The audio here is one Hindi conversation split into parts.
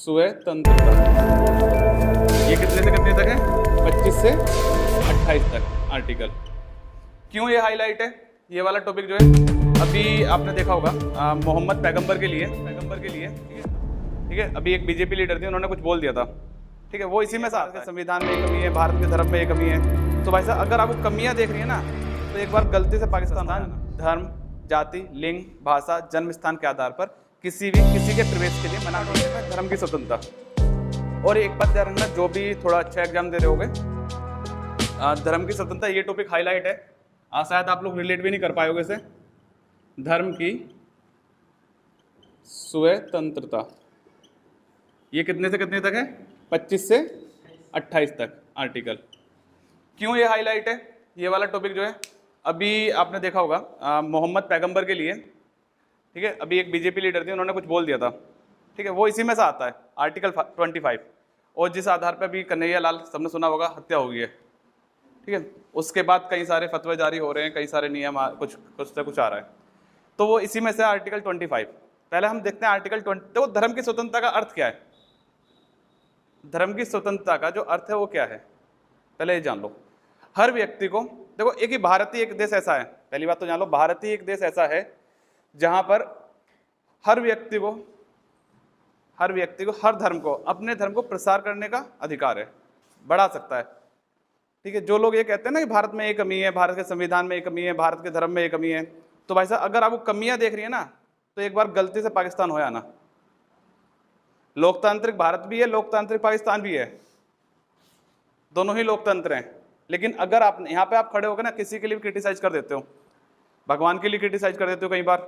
स्वतंत्रता। ये कितने से कितने तक है? 25 से 28 तक आर्टिकल। क्यों ये हाईलाइट है ये वाला टॉपिक जो है? अभी आपने देखा होगा मोहम्मद पैगंबर के लिए ठीक है, अभी एक बीजेपी लीडर थी, उन्होंने कुछ बोल दिया था, ठीक है, वो इसी में से आता है, संविधान में एक कमी है, भारत के धर्म में एक कमी है। तो भाई साहब अगर आपको कमियां देख रही है ना, तो एक बार गलती से पाकिस्तान धर्म, जाति, लिंग, भाषा, जन्म स्थान के आधार पर किसी के प्रवेश के लिए मना नहीं है। धर्म की स्वतंत्रता। और एक बात ध्यान रखना, जो भी थोड़ा अच्छा एग्जाम दे रहे होगे, धर्म की स्वतंत्रता ये टॉपिक हाईलाइट है। शायद आप लोग रिलेट भी नहीं कर पाओगे इसे। धर्म की स्वतंत्रता ये कितने से कितने तक है? 25 से 28 तक आर्टिकल। क्यों ये हाईलाइट है ये वाला टॉपिक जो है? अभी आपने देखा होगा मोहम्मद पैगंबर के लिए, ठीक है, अभी एक बीजेपी लीडर थी, उन्होंने कुछ बोल दिया था, ठीक है, वो इसी में से आता है, आर्टिकल 25। और जिस आधार पर अभी कन्हैया लाल, सबने सुना होगा, हत्या हो गई है, ठीक है। उसके बाद कई सारे फतवे जारी हो रहे हैं, कई सारे नियम कुछ से कुछ आ रहा है, तो वो इसी में से आर्टिकल 25। पहले हम देखते हैं आर्टिकल 20। तो धर्म की स्वतंत्रता का अर्थ क्या है? धर्म की स्वतंत्रता का जो अर्थ है वो क्या है, पहले ये जान लो। हर व्यक्ति को, देखो, एक ही भारत ही एक देश ऐसा है, पहली बात तो जान लो, भारत ही एक देश ऐसा है जहां पर हर व्यक्ति को हर धर्म को, अपने धर्म को प्रसार करने का अधिकार है, बढ़ा सकता है, ठीक है। जो लोग ये कहते हैं ना कि भारत में एक कमी है, भारत के संविधान में एक कमी है, भारत के धर्म में एक कमी है, तो भाई साहब अगर आपको कमियां देख रही है ना, तो एक बार गलती से पाकिस्तान हो आना। लोकतांत्रिक भारत भी है, लोकतांत्रिक पाकिस्तान भी है, दोनों ही लोकतंत्र हैं। लेकिन अगर आप यहाँ पे आप खड़े होकर ना किसी के लिए भी क्रिटिसाइज कर देते हो, भगवान के लिए क्रिटिसाइज कर देते हो कई बार,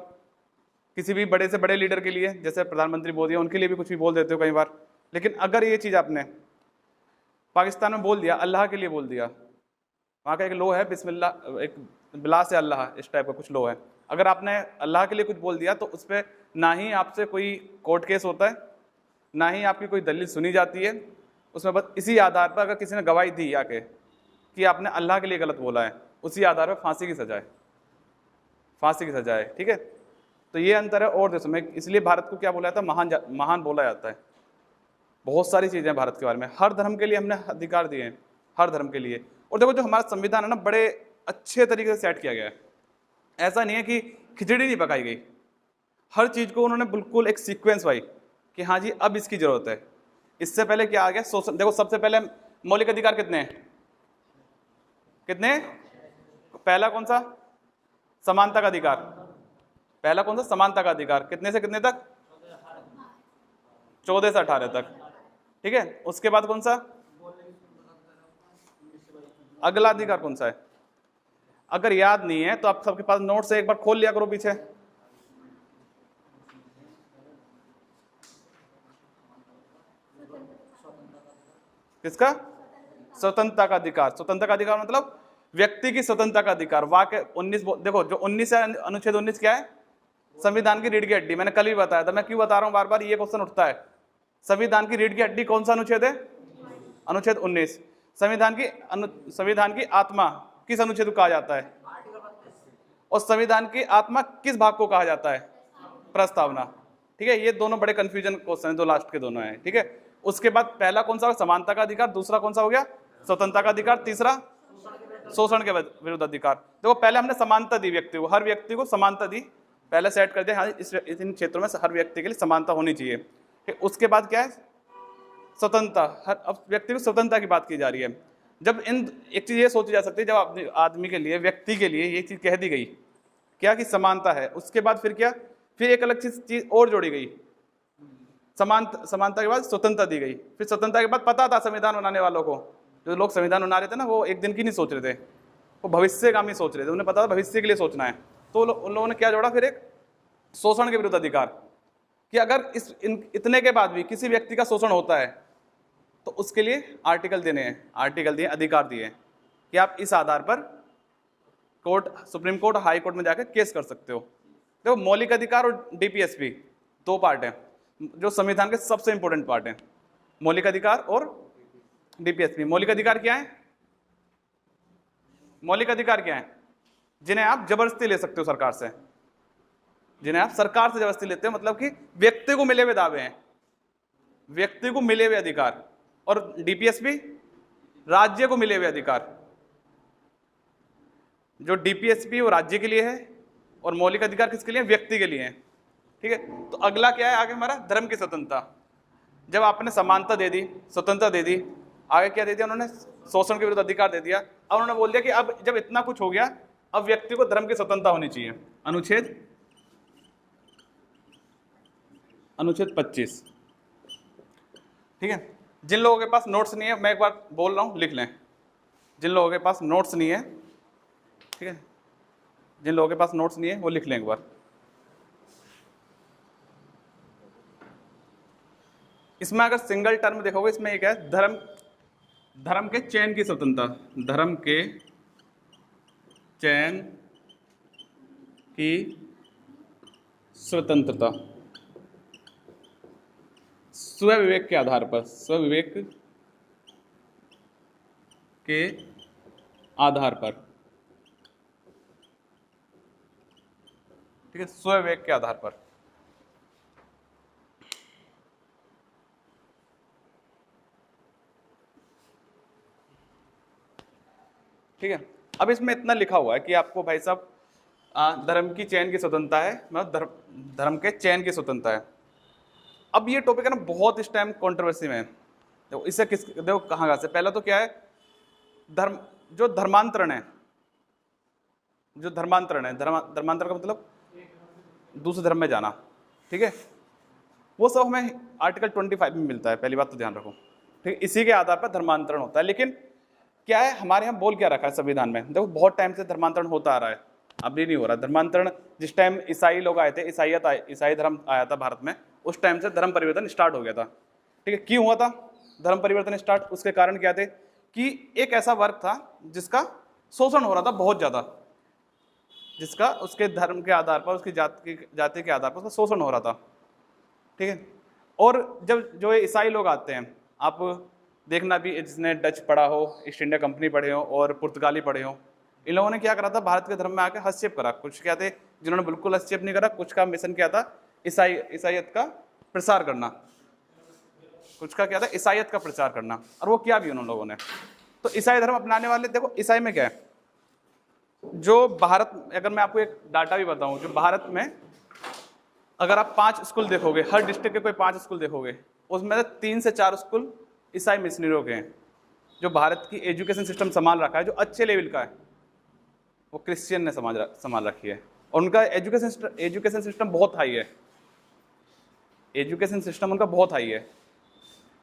किसी भी बड़े से बड़े लीडर के लिए, जैसे प्रधानमंत्री मोदी है, उनके लिए भी कुछ भी बोल देते हो कई बार। लेकिन अगर ये चीज़ आपने पाकिस्तान में बोल दिया, अल्लाह के लिए बोल दिया, वहाँ का एक लो है बिस्मिल्लाह, एक बिला से अल्लाह, इस टाइप का कुछ लो है, अगर आपने अल्लाह के लिए कुछ बोल दिया तो उस पर ना ही आपसे कोई कोर्ट केस होता है, ना ही आपकी कोई दलील सुनी जाती है, उसमें बस इसी आधार पर अगर किसी ने गवाही दी आके कि आपने अल्लाह के लिए गलत बोला है, उसी आधार पर फांसी की सजा है, ठीक है। तो ये अंतर है और देशों में, इसलिए भारत को क्या बोला जाता है? महान बोला जाता है। बहुत सारी चीज़ें हैं भारत के बारे में, हर धर्म के लिए हमने अधिकार दिए हैं, हर धर्म के लिए। और देखो, जो हमारा संविधान है ना, बड़े अच्छे तरीके से सेट किया गया है। ऐसा नहीं है कि खिचड़ी नहीं पकाई गई, हर चीज़ को उन्होंने बिल्कुल एक सीक्वेंस वाई कि हाँ जी अब इसकी जरूरत है। इससे पहले क्या आ गया? सोशल, देखो, सबसे पहले मौलिक अधिकार कितने पहला कौन सा? समानता का अधिकार। पहला कौन सा? समानता का अधिकार। कितने से कितने तक? 14 से 18 तक, ठीक है। उसके बाद कौन सा अगला अधिकार कौन सा है? अगर याद नहीं है तो आप सबके पास नोट से एक बार खोल लिया करो पीछे। किसका? स्वतंत्रता का अधिकार। स्वतंत्रता का अधिकार मतलब व्यक्ति की स्वतंत्रता का अधिकार। वाक्य 19, देखो, जो 19 है, अनुच्छेद 19 क्या है? संविधान की रीढ़ की हड्डी। मैंने कल भी बताया था, मैं क्यों बता रहा हूं बार बार, ये क्वेश्चन उठता है। संविधान की रीढ़ की हड्डी कौन सा अनुच्छेद है? अनुच्छेद 19। संविधान की आत्मा किस अनुच्छेद को कहा जाता है? और संविधान की आत्मा किस भाग को कहा जाता है? प्रस्तावना, ठीक है। ये दोनों बड़े कंफ्यूजन क्वेश्चन है, दो लास्ट के दोनों हैं, ठीक है। उसके बाद पहला कौन सा? समानता का अधिकार। दूसरा कौन सा हो गया? स्वतंत्रता का अधिकार। तीसरा शोषण के विरुद्ध अधिकार। देखो, पहले हमने समानता दी व्यक्ति को, हर व्यक्ति को समानता दी, पहले सेट कर दिया, हाँ इन क्षेत्रों में हर व्यक्ति के लिए समानता होनी चाहिए। उसके बाद क्या है? स्वतंत्रता। अब व्यक्ति को स्वतंत्रता की बात की जा रही है। जब एक चीज ये सोची जा सकती है, जब अपने आदमी के लिए, व्यक्ति के लिए ये चीज कह दी गई क्या कि समानता है, उसके बाद फिर क्या? फिर एक अलग चीज और जोड़ी गई, समानता के बाद स्वतंत्रता दी गई। फिर स्वतंत्रता के बाद पता था संविधान बनाने वालों को, जो लोग संविधान बना रहे थे ना, वो एक दिन की नहीं सोच रहे थे, वो भविष्यगामी सोच रहे थे, उन्हें पता था भविष्य के लिए सोचना है। तो उन लोगों ने क्या जोड़ा? फिर एक शोषण के विरुद्ध अधिकार, कि अगर इतने के बाद भी किसी व्यक्ति का शोषण होता है तो उसके लिए आर्टिकल देने हैं, आर्टिकल दिए, अधिकार दिए कि आप इस आधार पर court, supreme court, high court में जाकर केस कर सकते हो। देखो, मौलिक अधिकार और डीपीएसपी दो पार्ट हैं जो संविधान के सबसे इंपॉर्टेंट पार्ट हैं, मौलिक अधिकार और डीपीएसपी। मौलिक अधिकार क्या है? मौलिक अधिकार क्या है? जिन्हें आप जबरदस्ती ले सकते हो सरकार से, जिन्हें आप सरकार से जबरदस्ती लेते हो, मतलब कि व्यक्ति को मिले हुए दावे हैं, व्यक्ति को मिले हुए अधिकार, और डीपीएसपी राज्य को मिले हुए अधिकार। जो डीपीएसपी वो राज्य के लिए है और मौलिक अधिकार किसके लिए? व्यक्ति के लिए है। ठीक है, तो अगला क्या है आगे हमारा? धर्म की स्वतंत्रता। जब आपने समानता दे दी, स्वतंत्रता दे दी, आगे क्या दे दिया उन्होंने? शोषण के विरुद्ध अधिकार दे दिया। अब उन्होंने बोल दिया कि अब जब इतना कुछ हो गया, अब व्यक्ति को धर्म की स्वतंत्रता होनी चाहिए। अनुच्छेद 25। ठीक है, जिन लोगों के पास नोट्स नहीं है, मैं एक बार बोल रहा हूं, लिख लें। जिन लोगों के पास नोट्स नहीं है, ठीक है, जिन लोगों के पास नोट्स नहीं है वो लिख लें एक बार। इसमें अगर सिंगल टर्म देखोगे, इसमें एक है धर्म के चयन की स्वतंत्रता। धर्म के चयन की स्वतंत्रता स्वविवेक के आधार पर, स्वविवेक के आधार पर। ठीक है, स्वविवेक के आधार पर। ठीक है, अब इसमें इतना लिखा हुआ है कि आपको भाई साहब धर्म की चयन की स्वतंत्रता है, मतलब धर्म के चयन की स्वतंत्रता है। अब ये टॉपिक है ना बहुत इस टाइम कंट्रोवर्सी में है। देखो इससे देखो कहाँ से, पहला तो क्या है, जो धर्मांतरण है, धर्मांतरण का मतलब दूसरे धर्म में जाना। ठीक है, वो सब हमें आर्टिकल 25 में मिलता है, पहली बात तो ध्यान रखो। ठीक है, इसी के आधार पर धर्मांतरण होता है। लेकिन क्या है, हमारे यहाँ बोल क्या रखा है संविधान में? देखो बहुत टाइम से धर्मांतरण होता आ रहा है, अभी नहीं हो रहा धर्मांतरण। जिस टाइम ईसाई लोग आए थे, ईसाई धर्म आया था भारत में, उस टाइम से धर्म परिवर्तन स्टार्ट हो गया था। ठीक है, क्यों हुआ था धर्म परिवर्तन स्टार्ट? उसके कारण क्या थे कि एक ऐसा वर्ग था जिसका शोषण हो रहा था बहुत ज्यादा, जिसका उसके धर्म के आधार पर, उसकी जाति के आधार पर उसका शोषण हो रहा था। ठीक है, और जब जो ईसाई लोग आते हैं, आप देखना भी, जिसने डच पढ़ा हो, ईस्ट इंडिया कंपनी पढ़े हो और पुर्तगाली पढ़े हो, इन लोगों ने क्या करा था, भारत के धर्म में आकर हस्तक्षेप करा। कुछ क्या थे जिन्होंने बिल्कुल हस्तक्षेप नहीं करा, कुछ का मिशन क्या था, ईसाईयत का प्रसार करना। कुछ का क्या था, ईसाईयत का प्रचार करना, और वो किया भी उन लोगों ने। तो ईसाई धर्म अपनाने वाले, देखो ईसाई में क्या है, जो भारत, अगर मैं आपको एक डाटा भी बताऊं, जो भारत में अगर आप 5 स्कूल देखोगे, हर डिस्ट्रिक्ट के कोई 5 स्कूल देखोगे, उसमें से 3 से 4 स्कूल ईसाई मिशनरियों के हैं। जो भारत की एजुकेशन सिस्टम संभाल रखा है, जो अच्छे लेवल का है, वो क्रिश्चियन ने संभाल रखी है। और उनका एजुकेशन सिस्टम बहुत हाई है, एजुकेशन सिस्टम उनका बहुत हाई है।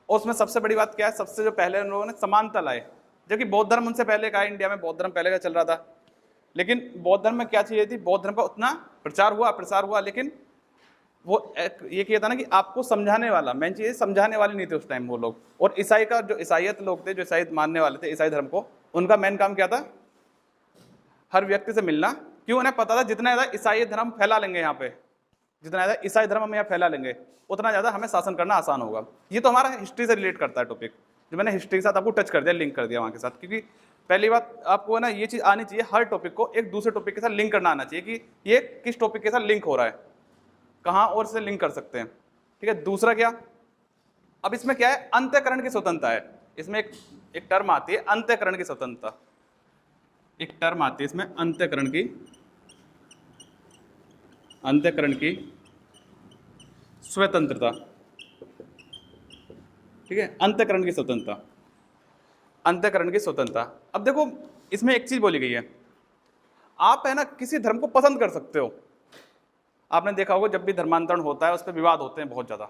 और उसमें सबसे बड़ी बात क्या है, सबसे जो पहले उन लोगों ने समानता लाए, जबकि बौद्ध धर्म उनसे पहले का है। इंडिया में बौद्ध धर्म पहले का चल रहा था, लेकिन बौद्ध धर्म में क्या चाहिए थी, बौद्ध धर्म का उतना प्रसार हुआ, लेकिन वो ये किया था ना कि आपको समझाने वाला, मेन चीज समझाने वाले नहीं थे उस टाइम वो लोग। और ईसाई का जो ईसाईयत लोग थे, जो ईसाई मानने वाले थे, ईसाई धर्म को, उनका मेन काम क्या था, हर व्यक्ति से मिलना। क्यों? उन्हें पता था जितना ज्यादा ईसाई धर्म फैला लेंगे यहाँ पे, जितना ज्यादा ईसाई धर्म हम यहाँ फैला लेंगे, उतना ज्यादा हमें शासन करना आसान होगा। ये तो हमारा हिस्ट्री से रिलेट करता है टॉपिक, जो मैंने हिस्ट्री के साथ आपको टच कर दिया, लिंक कर दिया वहाँ के साथ। क्योंकि पहली बात आपको ना ये चीज आनी चाहिए, हर टॉपिक को एक दूसरे टॉपिक के साथ लिंक करना आना चाहिए कि ये किस टॉपिक के साथ लिंक हो रहा है, कहाँ और से लिंक कर सकते हैं। ठीक है, दूसरा क्या, अब इसमें क्या है, अंतःकरण की स्वतंत्रता है। इसमें एक टर्म आती है अंतःकरण की स्वतंत्रता, एक टर्म आती है इसमें अंतःकरण की स्वतंत्रता। ठीक है, अंतःकरण की स्वतंत्रता। अब देखो इसमें एक चीज बोली गई है, आप है ना किसी धर्म को पसंद कर सकते हो। आपने देखा होगा जब भी धर्मांतरण होता है उस पर विवाद होते हैं बहुत ज्यादा।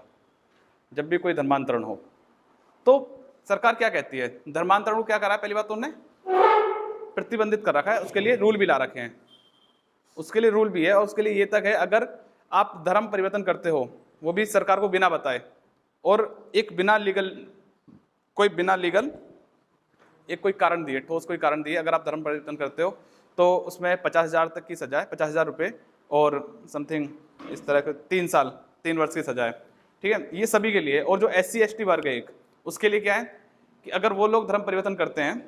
जब भी कोई धर्मांतरण हो तो सरकार क्या कहती है, धर्मांतरण को क्या करा है, पहली बात तो उन्होंने प्रतिबंधित कर रखा है, उसके लिए रूल भी ला रखे हैं, उसके लिए रूल भी है। और उसके लिए ये तक है, अगर आप धर्म परिवर्तन करते हो वो भी सरकार को बिना बताए, और एक बिना लीगल एक कोई कारण दिए, ठोस कोई कारण दिए, अगर आप धर्म परिवर्तन करते हो तो उसमें 50,000 तक की सजा है, 50,000 रुपये और समथिंग इस तरह के 3 वर्ष की सजा है। ठीक है, ये सभी के लिए। और जो SC ST वर्ग है एक, उसके लिए क्या है कि अगर वो लोग धर्म परिवर्तन करते हैं,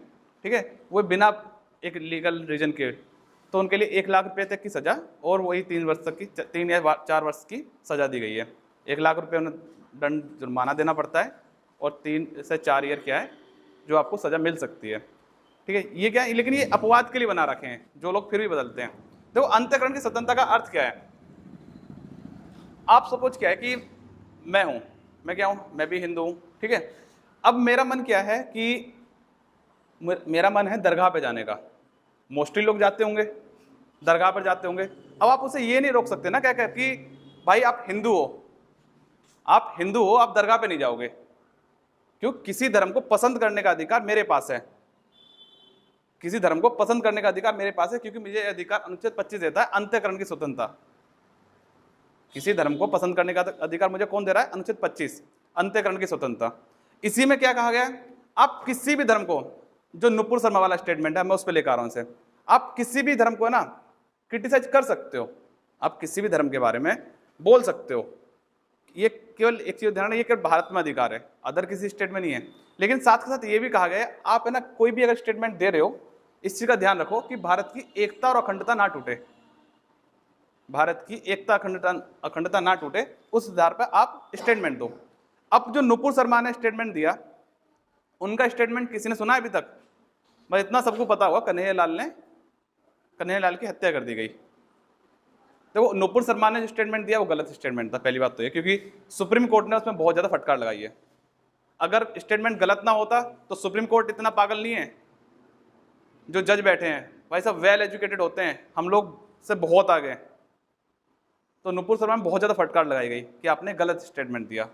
ठीक है, वो बिना एक लीगल रीजन के, तो उनके लिए 1 लाख रुपये तक की सजा और वही 3 वर्ष तक की, 3 या 4 वर्ष की सजा दी गई है। 1 लाख रुपये उन्हें दंड जुर्माना देना पड़ता है, और 3 से 4 ईयर क्या है जो आपको सजा मिल सकती है। ठीक है, ये क्या है, लेकिन ये अपवाद के लिए बना रखे हैं जो लोग फिर भी बदलते हैं। देखो अंतःकरण की स्वतंत्रता का अर्थ क्या है। आप सपोज क्या है कि मैं क्या हूं, मैं भी हिंदू हूं, ठीक है। अब मेरा मन क्या है कि मेरा मन है दरगाह पे जाने का। मोस्टली लोग जाते होंगे, दरगाह पर जाते होंगे। अब आप उसे ये नहीं रोक सकते ना क्या कह कि भाई आप हिंदू हो, आप दरगाह पे नहीं जाओगे। क्यों? किसी धर्म को पसंद करने का अधिकार मेरे पास है, किसी धर्म को पसंद करने का अधिकार मेरे पास है, क्योंकि मुझे यह अधिकार अनुच्छेद 25 देता है, अंतःकरण की स्वतंत्रता। किसी धर्म को पसंद करने का अधिकार मुझे कौन दे रहा है? अनुच्छेद 25, अंतःकरण की स्वतंत्रता। इसी में क्या कहा गया है, आप किसी भी धर्म को, जो नुपुर शर्मा वाला स्टेटमेंट है मैं उस पर लेकर आ रहा हूं से, आप किसी भी धर्म को ना क्रिटिसाइज कर सकते हो, आप किसी भी धर्म के बारे में बोल सकते हो। ये केवल एक चीज ध्यान, ये केवल भारत में अधिकार है, अदर किसी स्टेट में नहीं है। लेकिन साथ के साथ ये भी कहा गया है, आप है ना कोई भी अगर स्टेटमेंट दे रहे हो, इस चीज का ध्यान रखो कि भारत की एकता और अखंडता ना टूटे, भारत की एकता अखंडता ना टूटे, उस आधार पर आप स्टेटमेंट दो। अब जो नुपुर शर्मा ने स्टेटमेंट दिया, उनका स्टेटमेंट किसी ने सुना है अभी तक? बस इतना सबको पता होगा, कन्हैयालाल की हत्या कर दी गई। देखो नुपुर शर्मा ने जो स्टेटमेंट दिया वो गलत स्टेटमेंट था, पहली बात तो ये, क्योंकि सुप्रीम कोर्ट ने उसमें बहुत ज्यादा फटकार लगाई है। अगर स्टेटमेंट गलत ना होता तो सुप्रीम कोर्ट इतना पागल नहीं है। जो जज बैठे हैं भाई साहब वेल एजुकेटेड होते हैं, हम लोग से बहुत आगे। तो नुपुर शर्मा में बहुत ज्यादा फटकार लगाई गई कि आपने गलत स्टेटमेंट दिया,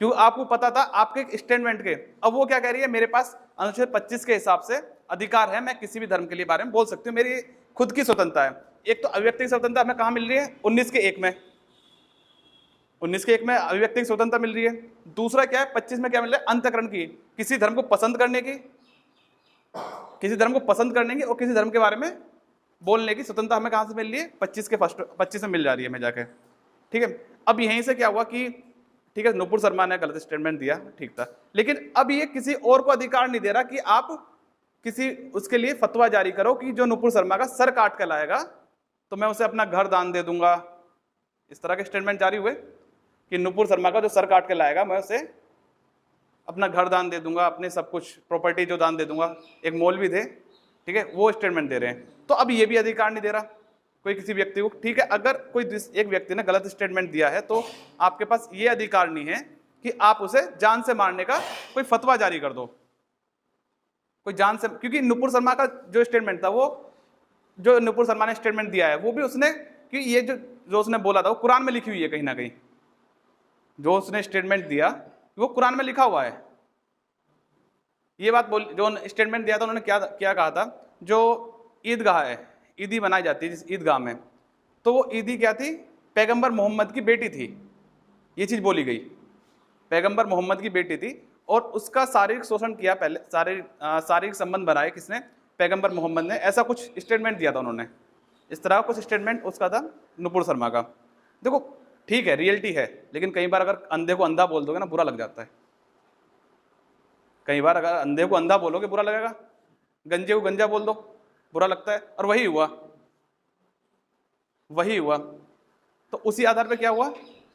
क्योंकि आपको पता था आपके स्टेटमेंट के। अब वो क्या कह रही है, मेरे पास अनुच्छेद 25 के हिसाब से अधिकार है, मैं किसी भी धर्म के लिए बारे में बोल सकती हूँ, मेरी खुद की स्वतंत्रता है। एक तो अभिव्यक्ति की स्वतंत्रता हमें कहाँ मिल रही है? 19 के 1 में, 19 के 1 में अभिव्यक्ति की स्वतंत्रता मिल रही है। दूसरा क्या है, 25 में क्या मिल रहा है? अंतःकरण की, किसी धर्म को पसंद करने की, किसी धर्म को पसंद करने की और किसी धर्म के बारे में बोलने की स्वतंत्रता हमें कहां से मिल रही है? 25 में मिल जा रही है, मैं जाके। ठीक है, अब यहीं से क्या हुआ कि ठीक है नुपुर शर्मा ने गलत स्टेटमेंट दिया, ठीक था, लेकिन अब ये किसी और को अधिकार नहीं दे रहा कि आप किसी उसके लिए फतवा जारी करो कि जो नुपुर शर्मा का सर काट के लाएगा तो मैं उसे अपना घर दान दे दूंगा। इस तरह के स्टेटमेंट जारी हुए कि नुपुर शर्मा का जो सर काट के लाएगा मैं उसे अपना घर दान दे दूंगा, अपने सब कुछ प्रॉपर्टी जो दान दे दूंगा। एक मौलवी थे, ठीक है, वो स्टेटमेंट दे रहे हैं। तो अब ये भी अधिकार नहीं दे रहा कोई किसी व्यक्ति को। ठीक है, अगर कोई एक व्यक्ति ने गलत स्टेटमेंट दिया है तो आपके पास ये अधिकार नहीं है कि आप उसे जान से मारने का कोई फतवा जारी कर दो, कोई जान से, क्योंकि नुपुर शर्मा का जो स्टेटमेंट था, वो जो नुपुर शर्मा ने स्टेटमेंट दिया है वो भी उसने, कि ये जो उसने बोला था वो कुरान में लिखी हुई है कहीं ना कहीं। जो उसने स्टेटमेंट दिया वो कुरान में लिखा हुआ है। ये बात बोल, जो स्टेटमेंट दिया था उन्होंने क्या कहा था, जो ईदगाह है, ईदी बनाई जाती है जिस ईदगाह में, तो वो ईदी क्या थी? पैगंबर मोहम्मद की बेटी थी, ये चीज बोली गई। पैगंबर मोहम्मद की बेटी थी और उसका शारीरिक शोषण किया, पहले शारीरिक संबंध बनाए किसने? पैगंबर मोहम्मद ने। ऐसा कुछ स्टेटमेंट दिया था उन्होंने, इस तरह कुछ स्टेटमेंट उसका था नुपुर शर्मा का। देखो ठीक है, रियलिटी है, लेकिन कई बार अगर अंधे को अंधा बोल दोगे ना, बुरा लग जाता है। कई बार अगर अंधे को अंधा बोलोगे बुरा लगेगा, गंजे को गंजा बोल दो बुरा लगता है, और वही हुआ। तो उसी आधार पे क्या हुआ,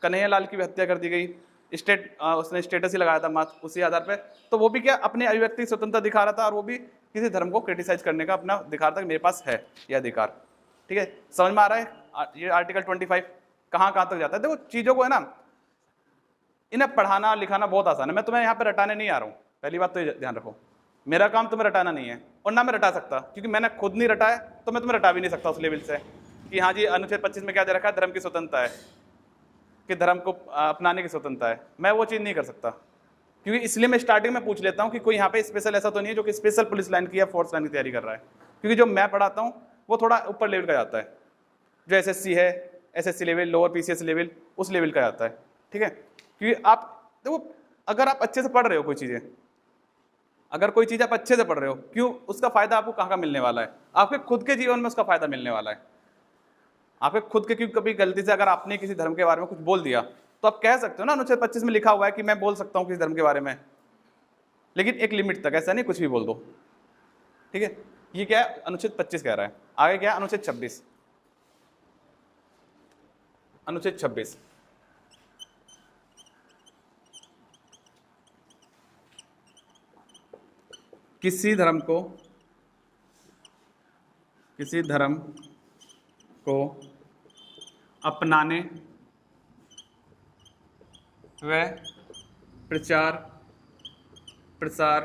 कन्हैयालाल की भी हत्या कर दी गई। उसने स्टेटस ही लगाया था मात्र उसी आधार पे। तो वो भी क्या, अपने अभिव्यक्ति स्वतंत्रता दिखा रहा था, और वो भी किसी धर्म को क्रिटिसाइज करने का अपना दिखा रहा था कि मेरे पास है यह अधिकार। ठीक है, समझ में आ रहा है? ये आर्टिकल 25 कहाँ तक जाता है। देखो चीजों को है ना, इन्हें पढ़ाना लिखाना बहुत आसान है। मैं तुम्हें यहाँ पे रटाने नहीं आ रहा हूँ, पहली बात तो ये ध्यान रखो। मेरा काम तुम्हें रटाना नहीं है, और ना मैं रटा सकता, क्योंकि मैंने खुद नहीं रटाया, तो मैं तुम्हें रटा भी नहीं सकता उस लेवल से कि हाँ जी अनुच्छेद 25 में क्या दे रखा है, धर्म की स्वतंत्रता है, कि धर्म को अपनाने की स्वतंत्रता है। मैं वो चीज़ नहीं कर सकता, क्योंकि इसलिए मैं स्टार्टिंग में पूछ लेता हूँ कि कोई यहाँ पे स्पेशल ऐसा तो नहीं है जो कि स्पेशल पुलिस लाइन की या फोर्स लाइन की तैयारी कर रहा है, क्योंकि जो मैं पढ़ाता हूँ वो थोड़ा ऊपर लेवल का जाता है। जो SSC है, SSC level, lower PCS level, उस लेवल का जाता है। ठीक है, क्योंकि आप देखो, अगर आप अच्छे से पढ़ रहे हो कोई चीज़ें, अगर कोई चीज़ आप अच्छे से पढ़ रहे हो, क्यों, उसका फायदा आपको कहाँ मिलने वाला है? आपके खुद के जीवन में उसका फायदा मिलने वाला है। आपके खुद के, क्योंकि कभी गलती से अगर आपने किसी धर्म के बारे में कुछ बोल दिया तो आप कह सकते हो ना, अनुच्छेद 25 में लिखा हुआ है कि मैं बोल सकता हूँ किसी धर्म के बारे में, लेकिन एक लिमिट तक, ऐसा नहीं कुछ भी बोल दो। ठीक है, ये क्या है, अनुच्छेद 25 कह रहा है। आगे क्या है, अनुच्छेद 26। अनुच्छेद 26 किसी धर्म को अपनाने व प्रचार प्रसार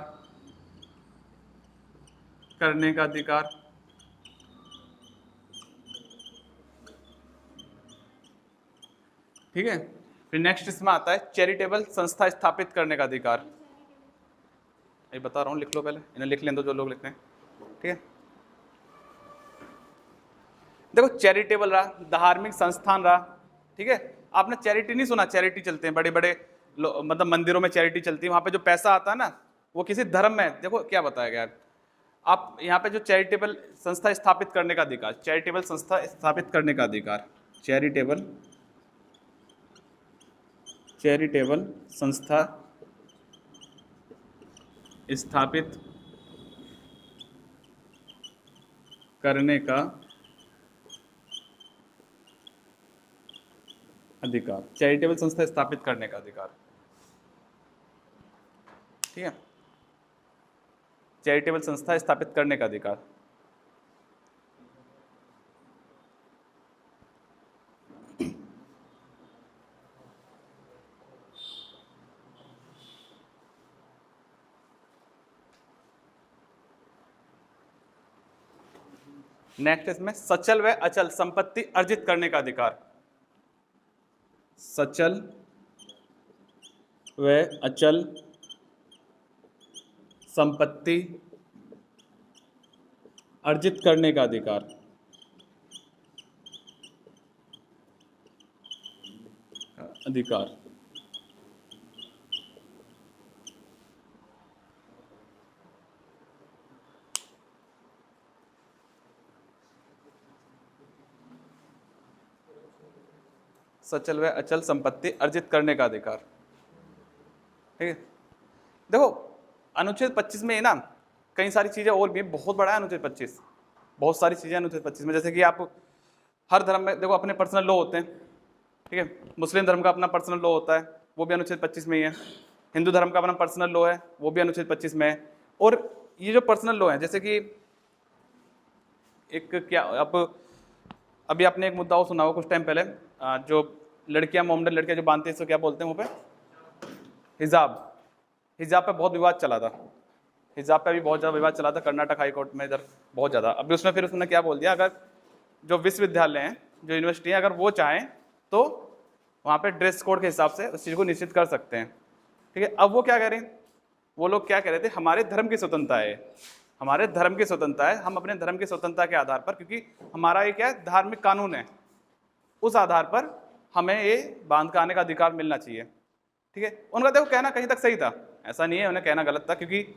करने का अधिकार। ठीक है, फिर नेक्स्ट इसमें आता है चैरिटेबल संस्था स्थापित करने का अधिकार। ये बता रहा हूँ, लिख लो पहले, इन्हें लिख लें दो जो लोग लिखते हैं। ठीक है, देखो चैरिटेबल रहा, धार्मिक संस्थान रहा। ठीक है, आपने चैरिटी नहीं सुना, चैरिटी चलते हैं बड़े बड़े मतलब मंदिरों में चैरिटी चलती है, वहां पे जो पैसा आता है ना वो किसी धर्म में, देखो क्या बताया गया है। आप यहाँ पे जो चैरिटेबल संस्था स्थापित करने का अधिकार, चैरिटेबल संस्था स्थापित करने का अधिकार, चैरिटेबल संस्था स्थापित करने का अधिकार, चैरिटेबल संस्था स्थापित करने का अधिकार। ठीक है, चैरिटेबल संस्था स्थापित करने का अधिकार। नेक्स्ट इसमें सचल व अचल संपत्ति अर्जित करने का अधिकार, सचल व अचल संपत्ति अर्जित करने का अधिकार। सचल व अचल संपत्ति अर्जित करने का अधिकार। ठीक है, देखो अनुच्छेद 25 में ना कई सारी चीजें और भी, बहुत बड़ा है अनुच्छेद 25, बहुत सारी चीजें अनुच्छेद 25 में। जैसे कि आप हर धर्म में देखो अपने पर्सनल लॉ होते हैं। ठीक है, मुस्लिम धर्म का अपना पर्सनल लॉ होता है, वो भी अनुच्छेद 25 में ही है। हिंदू धर्म का अपना पर्सनल लॉ है, वो भी अनुच्छेद 25 में है। और ये जो पर्सनल लॉ है, जैसे कि एक क्या अभी आपने एक मुद्दा और सुना हो कुछ टाइम पहले, जो लड़कियां मोमडन लड़कियां जो बांधती है इसको क्या बोलते हैं वहाँ पे, हिजाब पे बहुत विवाद चला था। हिजाब पे भी बहुत ज़्यादा विवाद चला था कर्नाटक हाई कोर्ट में, इधर बहुत ज़्यादा। अभी उसमें फिर उसने क्या बोल दिया, अगर जो विश्वविद्यालय हैं, जो यूनिवर्सिटी हैं, अगर वो चाहें तो वहाँ पे ड्रेस कोड के हिसाब से उस चीज़ को निश्चित कर सकते हैं। ठीक है, अब वो क्या कह रहे हैं, वो लोग क्या कह रहे थे, हमारे धर्म की स्वतंत्रता है, हमारे धर्म की स्वतंत्रता है, हम अपने धर्म की स्वतंत्रता के आधार पर, क्योंकि हमारा ये क्या है धार्मिक कानून है, उस आधार पर हमें ये बांध का आने का अधिकार मिलना चाहिए। ठीक है, उनका देखो कहना कहीं तक सही था, ऐसा नहीं है उन्हें कहना गलत था, क्योंकि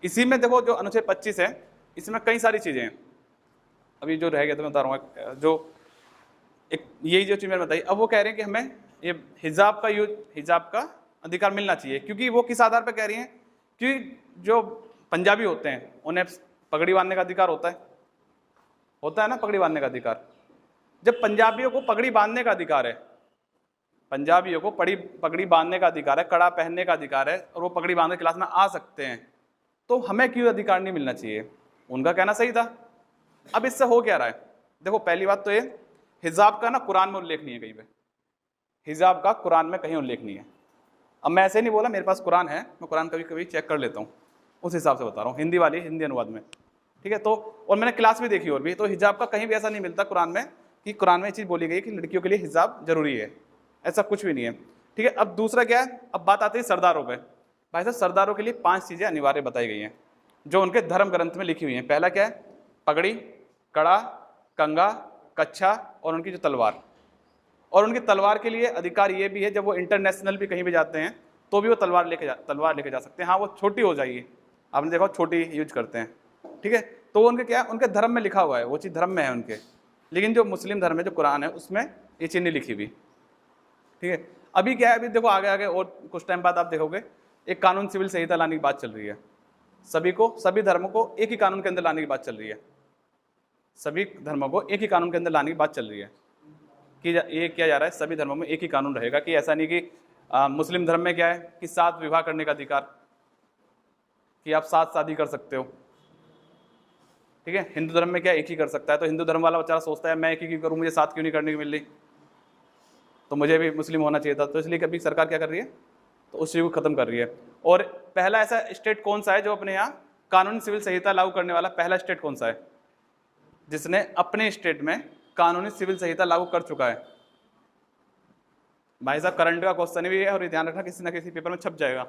इसी में देखो जो अनुच्छेद 25 है इसमें कई सारी चीज़ें हैं। अभी जो रह गया तो मैं बता रहा हूँ, जो एक यही जो चीज़ मैंने बताई, अब वो कह रहे हैं कि हमें ये हिजाब का अधिकार मिलना चाहिए, क्योंकि वो किस आधार पर कह रही हैं कि जो पंजाबी होते हैं उन्हें पगड़ी बांधने का अधिकार होता है ना, पगड़ी बांधने का अधिकार। जब पंजाबियों को पगड़ी बांधने का अधिकार है, पंजाबियों को पगड़ी बांधने का अधिकार है, कड़ा पहनने का अधिकार है, और वो पगड़ी बांधने क्लास में आ सकते हैं, तो हमें क्यों अधिकार नहीं मिलना चाहिए? उनका कहना सही था। अब इससे हो क्या रहा है, देखो पहली बात तो ये हिजाब का ना कुरान में उल्लेख नहीं है कहीं पे, हिजाब का कुरान में कहीं उल्लेख नहीं है। अब मैं ऐसे नहीं बोला मेरे पास कुरान है, मैं कुरान कभी कभी चेक कर लेता हूँ, उस हिसाब से बता रहा हूँ, हिंदी अनुवाद में। ठीक है, तो और मैंने क्लास भी देखी और भी, तो हिजाब का कहीं भी ऐसा नहीं मिलता कुरान में कि कुरान में ये चीज़ बोली गई कि लड़कियों के लिए हिजाब जरूरी है, ऐसा कुछ भी नहीं है। ठीक है, अब दूसरा क्या है, अब बात आती है सरदारों पे। भाई साहब सरदारों के लिए 5 चीज़ें अनिवार्य बताई गई हैं जो उनके धर्म ग्रंथ में लिखी हुई हैं। पहला क्या है, पगड़ी, कड़ा, कंगा, कच्छा और उनकी जो तलवार। और उनकी तलवार के लिए अधिकार ये भी है, जब वो इंटरनेशनल भी कहीं भी जाते हैं तो भी वो तलवार लेके जा सकते हैं। हाँ, वो छोटी हो जाएगी, आपने देखा छोटी यूज करते हैं। ठीक है, तो वो उनके क्या है, उनके धर्म में लिखा हुआ है, वो चीज़ धर्म में है उनके। लेकिन जो मुस्लिम धर्म है, जो कुरान है, उसमें ये चीज़ नहीं लिखी हुई। ठीक है, अभी क्या है, अभी देखो आगे और कुछ टाइम बाद आप देखोगे एक कानून सिविल संहिता लाने की बात चल रही है। सभी धर्मों को एक ही कानून के अंदर लाने की बात चल रही है, सभी धर्मों को एक ही कानून के अंदर लाने की बात चल रही है कि ये किया जा रहा है, सभी धर्मों में एक ही कानून रहेगा। कि ऐसा नहीं कि मुस्लिम धर्म में क्या है कि 7 विवाह करने का अधिकार, कि आप 7 शादी कर सकते हो, ठीक है। हिंदू धर्म में क्या एक ही कर सकता है, तो हिंदू धर्म वाला बेचारा सोचता है मैं एक ही क्यों करूँ, मुझे 7 क्यों नहीं करने की मिल रही, तो मुझे भी मुस्लिम होना चाहिए था। तो इसलिए कभी सरकार क्या कर रही है, तो उस चीज़ को खत्म कर रही है। और पहला ऐसा स्टेट कौन सा है जो अपने यहाँ कानूनी सिविल संहिता लागू करने वाला पहला स्टेट कौन सा है, जिसने अपने स्टेट में कानूनी सिविल संहिता लागू कर चुका है? भाई साहब करंट का क्वेश्चन भी है, और ये ध्यान रखना किसी ना किसी पेपर में छप जाएगा।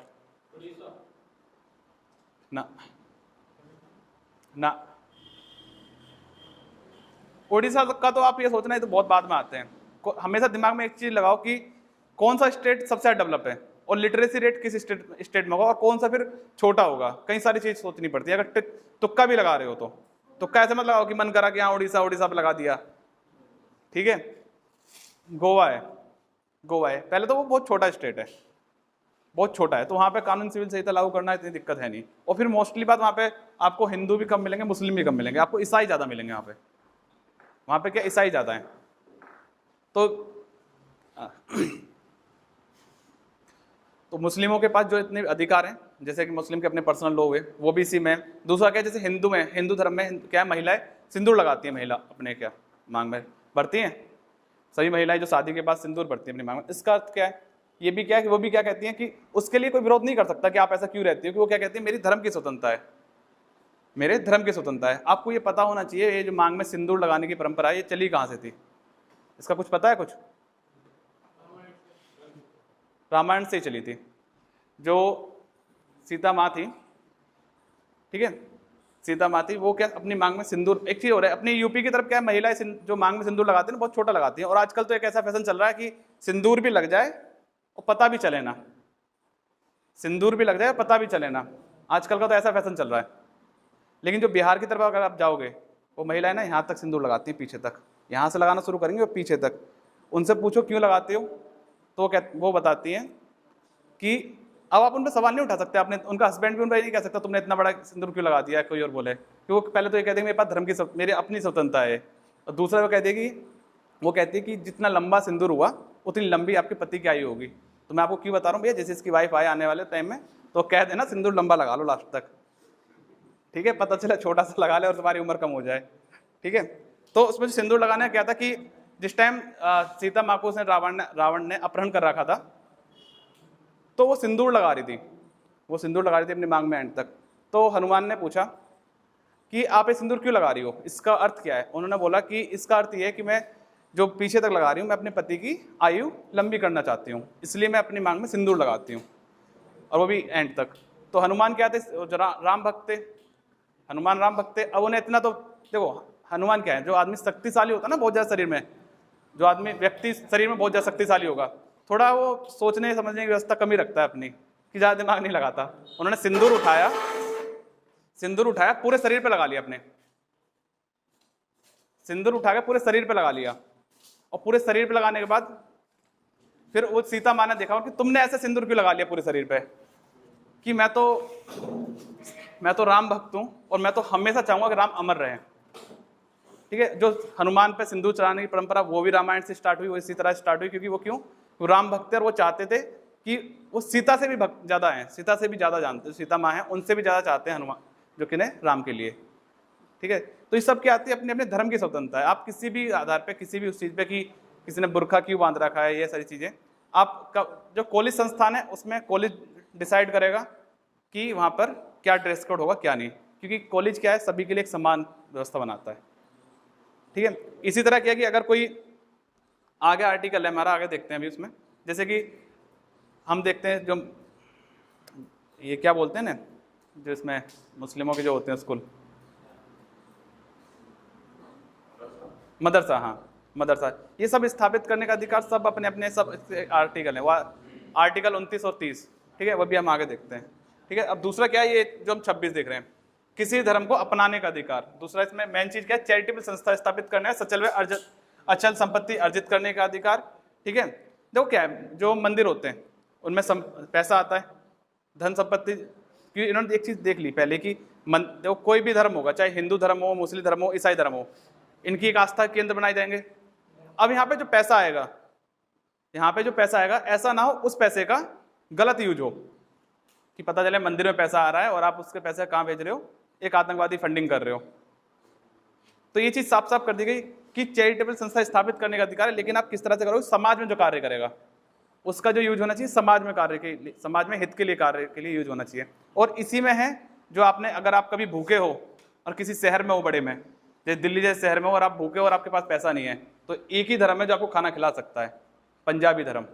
ना ना, उड़ीसा का तो आप ये सोचना है तो बहुत बाद में आते हैं। हमेशा दिमाग में एक चीज लगाओ कि कौन सा स्टेट सबसे ज्यादा डेवलप है, और लिटरेसी रेट किस स्टेट में होगा, और कौन सा फिर छोटा होगा। कई सारी चीज सोचनी पड़ती है। अगर तुक्का भी लगा रहे हो तो तुक्का ऐसे मत लगाओ कि मन करा कि हाँ उड़ीसा उड़ीसा पे लगा दिया, ठीक है। गोवा है, गोवा है, पहले तो वो बहुत छोटा स्टेट है, बहुत छोटा है, तो वहाँ पे कानून सिविल संहिता लागू करना इतनी दिक्कत है नहीं। और फिर मोस्टली बात वहाँ पे आपको हिंदू भी कम मिलेंगे, मुस्लिम भी कम मिलेंगे, आपको ईसाई ज़्यादा मिलेंगे वहाँ पे क्या ईसाई ज़्यादा हैं। तो मुस्लिमों के पास जो इतने अधिकार हैं, जैसे कि मुस्लिम के अपने पर्सनल लॉ हुए, वो भी इसी में। दूसरा क्या है, जैसे हिंदू में, हिंदू धर्म में क्या है, महिलाएं सिंदूर लगाती है, महिला अपने क्या मांग में भरती हैं, सभी महिलाएं जो शादी के बाद सिंदूर भरती है अपनी मांग में। इसका अर्थ क्या है, ये भी क्या है कि वो भी क्या कहती हैं कि उसके लिए कोई विरोध नहीं कर सकता कि आप ऐसा क्यों रहती हो, कि वो क्या कहती है मेरी धर्म की स्वतंत्रता है, मेरे धर्म की स्वतंत्रता है। आपको ये पता होना चाहिए ये जो मांग में सिंदूर लगाने की परंपरा है ये चली कहाँ से थी, इसका कुछ पता है? कुछ रामायण से ही चली थी। जो सीता माँ थी, ठीक है, सीता माँ थी, वो क्या अपनी मांग में सिंदूर, एक चीज हो रहा है अपनी यूपी की तरफ क्या है, महिलाएं जो मांग में सिंदूर लगाती हैं बहुत छोटा लगाती हैं, और आजकल तो एक ऐसा फैशन चल रहा है कि सिंदूर भी लग जाए और पता भी चले ना, सिंदूर भी लग जाए पता भी चले ना, आजकल का तो ऐसा फैशन चल रहा है। लेकिन जो बिहार की तरफ अगर आप जाओगे, वो महिलाएं ना यहाँ तक सिंदूर लगाती हैं, पीछे तक, यहाँ से लगाना शुरू करेंगे और पीछे तक। उनसे पूछो क्यों लगाते हो, तो वो बताती हैं कि अब आप उन पर सवाल नहीं उठा सकते, आपने उनका हस्बैंड भी उन पर नहीं कह सकता तुमने इतना बड़ा सिंदूर क्यों लगा दिया, कोई और बोले, क्योंकि पहले तो ये कहते हैं मेरे पास धर्म की मेरी अपनी स्वतंत्रता है, और दूसरा वो कहती है कि वो कहती है कि जितना लंबा सिंदूर हुआ उतनी लंबी आपके पति की आयु होगी। तो मैं आपको क्यों बता रहा हूँ भैया, जैसे इसकी वाइफ आए आने वाले टाइम में तो कह देना सिंदूर लंबा लगा लो लास्ट तक, ठीक है, पता चला छोटा सा लगा ले और तुम्हारी उम्र कम हो जाए, ठीक है। तो उसमें सिंदूर लगाने क्या था कि जिस टाइम सीता माँ को उसने रावण ने अपहरण कर रखा था, तो वो सिंदूर लगा रही थी, वो सिंदूर लगा रही थी अपनी मांग में एंड तक। तो हनुमान ने पूछा कि आप ये सिंदूर क्यों लगा रही हो, इसका अर्थ क्या है? उन्होंने बोला कि इसका अर्थ ये है कि मैं जो पीछे तक लगा रही हूँ, मैं अपने पति की आयु लंबी करना चाहती हूँ, इसलिए मैं अपनी मांग में सिंदूर लगाती हूँ, और वो भी एंड तक। तो हनुमान क्या थे, राम भक्त थे, हनुमान राम भक्त थे। अब उन्हें इतना तो देखो, हनुमान क्या है, जो आदमी शक्तिशाली होता है ना बहुत ज़्यादा शरीर में, जो आदमी व्यक्ति शरीर में बहुत ज़्यादा शक्तिशाली होगा, थोड़ा वो सोचने समझने की व्यवस्था कमी रखता है अपनी, कि ज़्यादा दिमाग नहीं लगाता। उन्होंने सिंदूर उठाया पूरे शरीर पे लगा लिया, अपने सिंदूर उठा के पूरे शरीर पे लगा लिया, और पूरे शरीर पे लगाने के बाद फिर वो सीता माँ ने देखा कि तुमने ऐसे सिंदूर क्यों लगा लिया पूरे शरीर पे, कि मैं तो राम भक्त हूँ और मैं तो हमेशा चाहूंगा कि राम अमर रहे, ठीक है। जो हनुमान पे सिंदूर चढ़ाने की परंपरा वो भी रामायण से स्टार्ट हुई, वो इसी तरह स्टार्ट हुई, क्योंकि वो क्यों, वो राम भक्त है और वो चाहते थे कि वो सीता से भी ज़्यादा हैं, सीता से भी ज़्यादा जानते, सीता माँ है उनसे भी ज़्यादा चाहते हैं हनुमान, जो कि राम के लिए, ठीक है। तो ये सब क्या आती है, अपने अपने धर्म की स्वतंत्रता है। आप किसी भी आधार पे, किसी भी उस चीज़ पे कि किसी ने बुरखा क्यों बांध रखा है, ये सारी चीज़ें आपका जो कॉलेज संस्थान है उसमें कॉलेज डिसाइड करेगा कि वहाँ पर क्या ड्रेस कोड होगा क्या नहीं, क्योंकि कॉलेज क्या है, सभी के लिए एक समान व्यवस्था बनाता है, ठीक है। इसी तरह क्या है कि अगर कोई आगे आर्टिकल है हमारा, आगे देखते हैं अभी उसमें, जैसे कि हम देखते हैं जो ये क्या बोलते हैं ना, जो इसमें मुस्लिमों के जो होते हैं स्कूल, मदरसा, हाँ मदरसा, ये सब स्थापित करने का अधिकार सब अपने अपने सब आर्टिकल है, वह आर्टिकल 29 और 30, ठीक है, वो भी हम आगे देखते हैं, ठीक है। अब दूसरा क्या है, ये जो हम 26 देख रहे हैं, किसी धर्म को अपनाने का अधिकार। दूसरा इसमें मेन चीज क्या है, चैरिटेबल संस्था स्थापित करना है, सचल व अचल संपत्ति अर्जित करने का अधिकार, ठीक है। देखो क्या है, जो मंदिर होते हैं उनमें पैसा आता है, धन संपत्ति, क्योंकि इन्होंने एक चीज देख ली पहले कि देखो कोई भी धर्म होगा, चाहे हिंदू धर्म हो, मुस्लिम धर्म हो, ईसाई धर्म हो, इनकी एक आस्था केंद्र बनाए जाएंगे। अब यहाँ पे जो पैसा आएगा, यहाँ पे जो पैसा आएगा, ऐसा ना हो उस पैसे का गलत यूज हो, कि पता चले मंदिर में पैसा आ रहा है और आप उसके पैसे कहाँ भेज रहे हो, एक आतंकवादी फंडिंग कर रहे हो। तो ये चीज साफ साफ कर दी गई कि चैरिटेबल संस्था स्थापित करने का अधिकार है, लेकिन आप किस तरह से करोगे, समाज में जो कार्य करेगा उसका जो यूज होना चाहिए समाज में कार्य के लिए, समाज में हित के लिए कार्य के लिए यूज होना चाहिए। और इसी में है जो आपने, अगर आप कभी भूखे हो और किसी शहर में हो बड़े में, जैसे दिल्ली जैसे शहर में हो और आप भूखे हो और आपके पास पैसा नहीं है, तो एक ही धर्म है जो आपको खाना खिला सकता है, पंजाबी धर्म।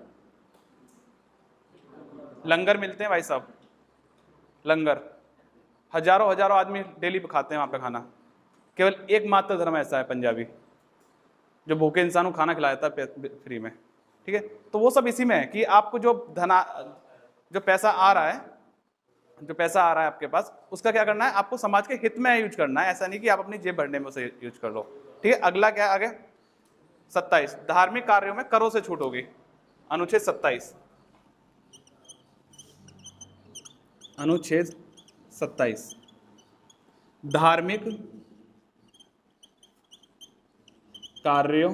लंगर मिलते हैं भाई साहब, लंगर हजारों हजारों आदमी डेली खाते हैं वहाँ पे खाना। केवल एकमात्र धर्म ऐसा है पंजाबी जो भूखे इंसान को खाना खिलाया था फ्री में। ठीक है, तो वो सब इसी में है कि आपको जो जो पैसा आ रहा है आपके पास, उसका क्या करना है, आपको समाज के हित में यूज करना है, ऐसा नहीं कि आप अपनी जेब भरने में उसे यूज कर लो। ठीक है, अगला क्या है आगे, 27, धार्मिक कार्यों में करों से छूट होगी। अनुच्छेद 27, अनुच्छेद 27, धार्मिक कार्यों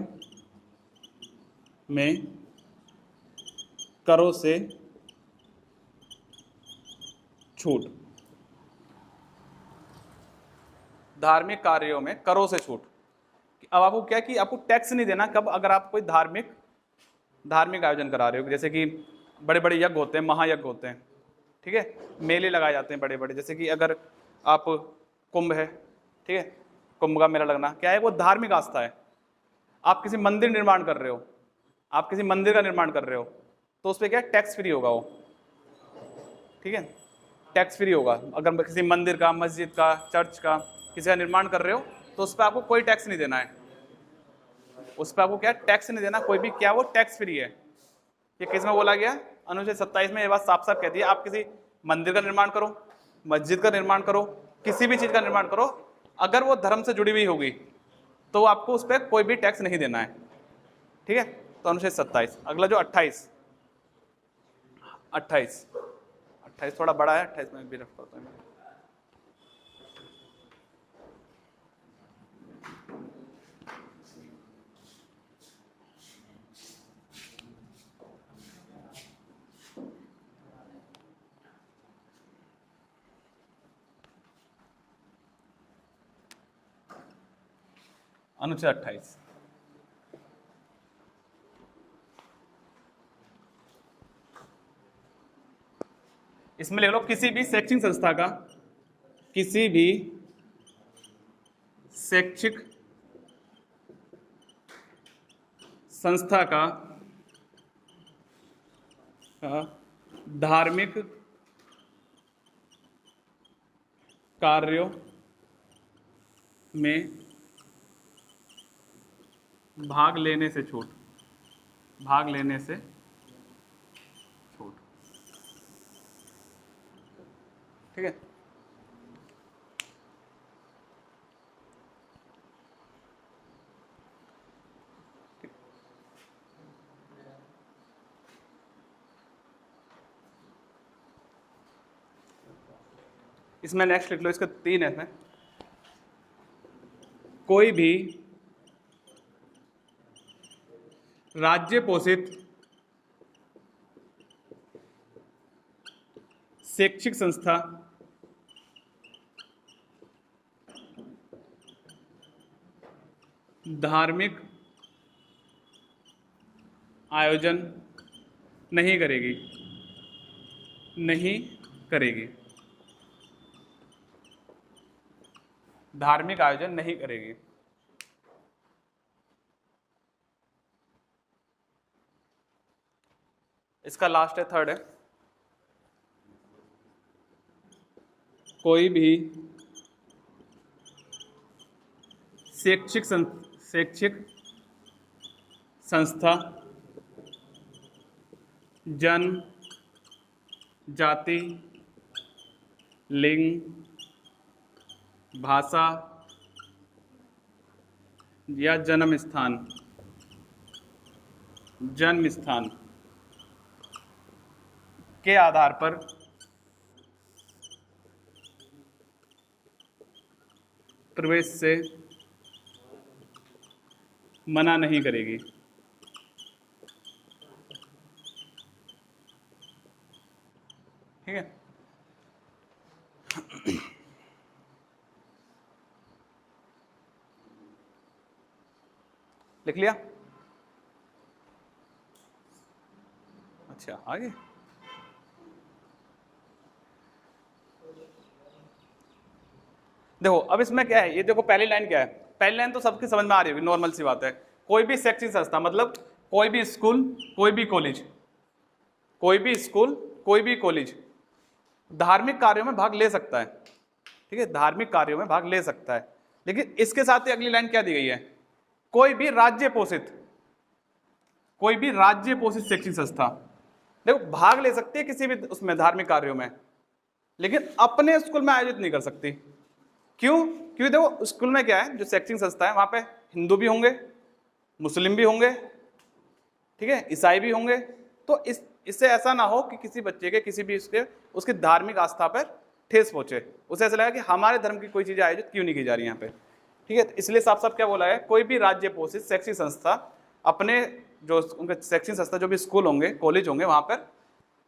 में करों से छूट। धार्मिक कार्यों में करों से छूट। अब आपको क्या कि आपको टैक्स नहीं देना कब, अगर आप कोई धार्मिक आयोजन करा रहे हो, जैसे कि बड़े बड़े यज्ञ होते हैं, महायज्ञ होते हैं, ठीक है, मेले लगाए जाते हैं बड़े बड़े, जैसे कि अगर आप कुंभ है, ठीक है, कुंभ का मेला लगना क्या है, वो धार्मिक आस्था है। आप किसी मंदिर निर्माण कर रहे हो, आप किसी मंदिर का निर्माण कर रहे हो, तो उस पर क्या टैक्स फ्री होगा वो। ठीक है, टैक्स फ्री होगा। अगर किसी मंदिर का, मस्जिद का, चर्च का, किसी का निर्माण कर रहे हो, तो उस पर आपको कोई टैक्स नहीं देना है, उस पर आपको क्या टैक्स नहीं देना, कोई भी, क्या वो टैक्स फ्री है। ये किस में बोला गया, अनुच्छेद 27 में ये बात साफ साफ कहती है। आप किसी मंदिर का निर्माण करो, मस्जिद का निर्माण करो, किसी भी चीज का निर्माण करो, अगर वो धर्म से जुड़ी हुई होगी तो आपको उस पर कोई भी टैक्स नहीं देना है। ठीक है, तो अनुच्छेद 27। अगला जो 28 थोड़ा बड़ा है, 28 में भी रख पाता हूँ। अनुच्छेद 28, इसमें लिख लो, किसी भी शैक्षिक संस्था का, किसी भी शैक्षिक संस्था का धार्मिक कार्यों में भाग लेने से छूट। भाग लेने से छूट। ठीक है, इसमें नेक्स्ट लिख लो, इसका 3 है। कोई भी राज्य पोषित शैक्षिक संस्था धार्मिक आयोजन नहीं करेगी, धार्मिक आयोजन नहीं करेगी। इसका लास्ट है, 3rd है, कोई भी शैक्षिक संस्था जन्म, जाति, लिंग, भाषा या जन्म स्थान के आधार पर प्रवेश से मना नहीं करेगी। ठीक है, लिख लिया? अच्छा आगे देखो, अब इसमें क्या है, ये देखो पहली लाइन क्या है, पहली लाइन तो सबकी समझ में आ रही होगी, नॉर्मल सी बात है। कोई भी शैक्षिक संस्था मतलब कोई भी स्कूल, कोई भी कॉलेज, कोई भी स्कूल, कोई भी कॉलेज धार्मिक कार्यों में भाग ले सकता है, ठीक है, धार्मिक कार्यों में भाग ले सकता है। लेकिन इसके साथ ही अगली लाइन क्या दी गई है, कोई भी राज्य पोषित, कोई भी राज्य पोषित शैक्षिक संस्था, देखो भाग ले सकती है किसी भी उसमें धार्मिक कार्यों में, लेकिन अपने स्कूल में आयोजित नहीं कर सकती। क्यों? क्योंकि देखो स्कूल में क्या है, जो शैक्षिक संस्था है वहां पे हिंदू भी होंगे, मुस्लिम भी होंगे, ठीक है, ईसाई भी होंगे। तो इससे ऐसा ना हो कि किसी बच्चे के किसी भी उसकी धार्मिक आस्था पर ठेस पहुंचे, उसे ऐसा लगा कि हमारे धर्म की कोई चीज आयोजित क्यों नहीं की जा रही यहाँ पे, ठीक है। इसलिए साफ साफ क्या बोला है, कोई भी राज्य पोषित शैक्षिक संस्था अपने जो उनके शैक्षिक संस्था जो भी स्कूल होंगे, कॉलेज होंगे, वहां पर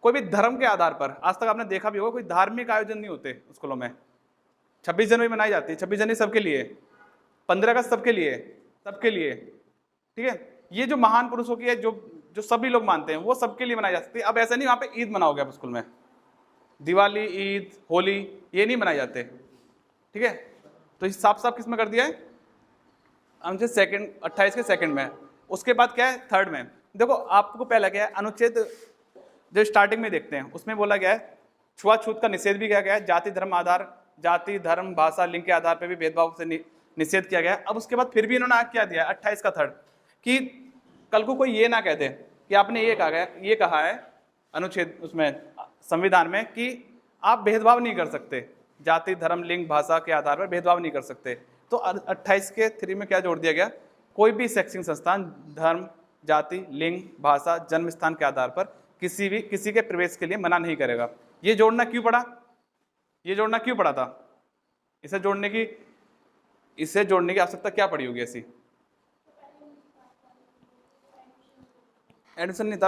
कोई भी धर्म के आधार पर, आज तक आपने देखा भी होगा कोई धार्मिक आयोजन नहीं होते स्कूलों में। 26 जनवरी मनाई जाती है, 26 जनवरी सबके लिए, 15 अगस्त सबके लिए, सबके लिए, ठीक है। ये जो महान पुरुषों की है, जो सभी लोग मानते हैं, वो सबके लिए मनाई जा सकती है। अब ऐसा नहीं वहाँ पे ईद मनाओगे आप स्कूल में, दिवाली, ईद, होली ये नहीं मनाए जाते, ठीक है। तो ये साफ साफ किस में कर दिया है, अनुच्छेद सेकंड 28 के सेकंड में। उसके बाद क्या है, थर्ड में देखो आपको पहला क्या है, अनुच्छेद जो स्टार्टिंग में देखते हैं उसमें बोला गया है छुआछूत का निषेध भी किया गया है, जाति धर्म आधार, जाति धर्म भाषा लिंग के आधार पर भी भेदभाव से निषेध किया गया है। अब उसके बाद फिर भी इन्होंने क्या दिया 28 का थर्ड, कि कल को कोई ये ना कहते कि आपने ये कहा है अनुच्छेद उसमें संविधान में कि आप भेदभाव नहीं कर सकते, जाति धर्म लिंग भाषा के आधार पर भेदभाव नहीं कर सकते। तो 28 के 3 में क्या जोड़ दिया गया, कोई भी शैक्षिक संस्थान धर्म जाति लिंग भाषा जन्म स्थान के आधार पर किसी के प्रवेश के लिए मना नहीं करेगा। ये जोड़ना क्यों पड़ा, ये जोड़ना क्यों पड़ा था, इसे जोड़ने की आवश्यकता क्या पड़ी होगी ऐसी? एडमिशन नहीं था,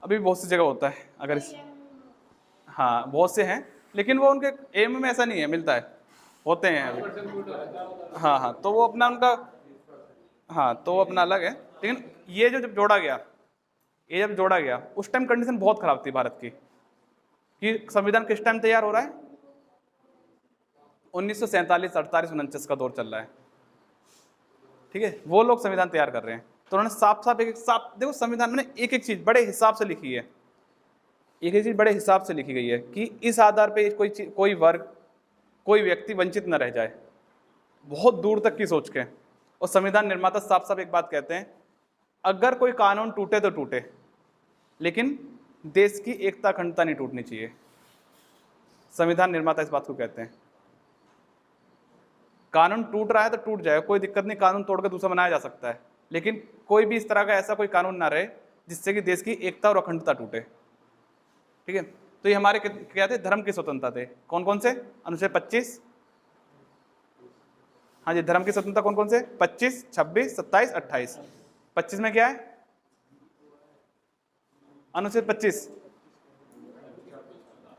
अभी बहुत सी जगह होता है, अगर हाँ बहुत से हैं, लेकिन वो उनके एम में ऐसा नहीं है, मिलता है, होते हैं अभी। हाँ तो वो अपना उनका, हाँ तो वो अपना अलग है। लेकिन ये जब जोड़ा गया उस टाइम कंडीशन बहुत खराब थी भारत की, कि संविधान किस टाइम तैयार हो रहा है, 1947, 48, 49 का दौर चल रहा है, ठीक है, वो लोग संविधान तैयार कर रहे हैं। तो उन्होंने साफ देखो संविधान में एक एक चीज बड़े हिसाब से लिखी है, एक एक चीज बड़े हिसाब से लिखी गई है कि इस आधार पे कोई वर्ग कोई व्यक्ति वंचित न रह जाए, बहुत दूर तक की सोच के। और संविधान निर्माता साफ साफ एक बात कहते हैं, अगर कोई कानून टूटे तो टूटे, लेकिन देश की एकता अखंडता नहीं टूटनी चाहिए। संविधान निर्माता इस बात को कहते हैं, कानून टूट रहा है तो टूट जाए, कोई दिक्कत नहीं, कानून तोड़कर दूसरा बनाया जा सकता है, लेकिन कोई भी इस तरह का ऐसा कोई कानून ना रहे जिससे कि देश की एकता और अखंडता टूटे, ठीक है। तो ये हमारे क्या थे, धर्म की स्वतंत्रता थे। कौन कौन से? अनुच्छेद 25, हाँ जी, धर्म की स्वतंत्रता कौन कौन से? 25, 26, 27, 28। 25 में क्या है? अनुच्छेद 25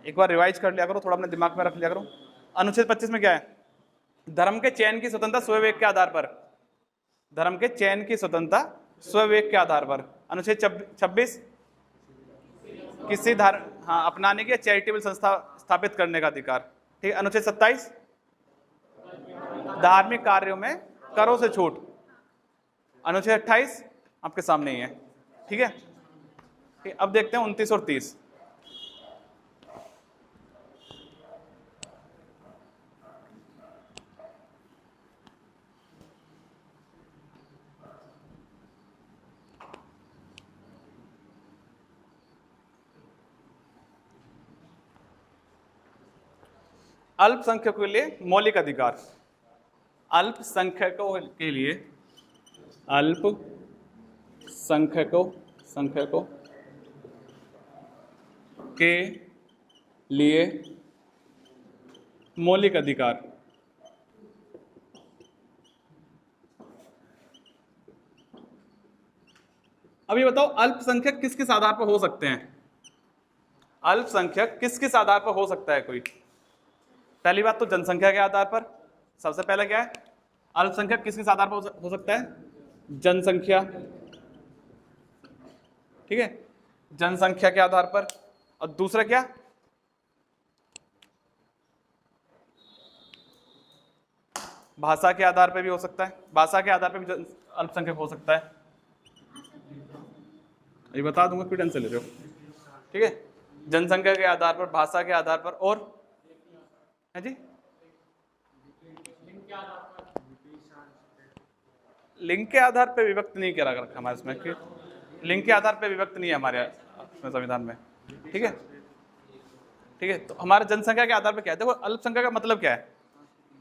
एक बार रिवाइज कर लिया करो, थोड़ा अपने दिमाग में रख लिया करो। अनुच्छेद 25 में क्या है? धर्म के चयन की स्वतंत्रता स्वविवेक के आधार पर, धर्म के चयन की स्वतंत्रता स्वविवेक के आधार पर। अनुच्छेद 26 किसी धर्म अपनाने की या चैरिटेबल संस्था स्थापित करने का अधिकार, ठीक है। अनुच्छेद 27 धार्मिक कार्यों में करों से छूट। अनुच्छेद 28 आपके सामने ही है, ठीक है। अब देखते हैं 29 और 30। अल्पसंख्यकों के लिए मौलिक अधिकार, अल्पसंख्यकों के लिए, अल्पसंख्यकों के लिए मौलिक अधिकार। अब ये बताओ अल्पसंख्यक किस किस आधार पर हो सकते हैं? अल्पसंख्यक किस किस आधार पर हो सकता है कोई? पहली बात तो जनसंख्या के आधार पर, सबसे पहले क्या है, अल्पसंख्यक किस किस आधार पर हो सकता है? जनसंख्या, ठीक है, जनसंख्या के आधार पर। और दूसरा क्या, भाषा के आधार पर भी हो सकता है, भाषा के आधार पर भी अल्पसंख्यक हो सकता है, ये बता दूंगा, क्यों टेंशन ले रहे हो, ठीक है। जनसंख्या के आधार पर, भाषा के आधार पर, और है जी, लिंग के आधार पर विभक्त नहीं करा रखा हमारे इसमें, कि लिंग के आधार पर विभक्त नहीं है हमारे संविधान में, ठीक है, ठीक है। तो हमारे जनसंख्या के आधार पर क्या है, देखो अल्पसंख्यक का मतलब क्या है,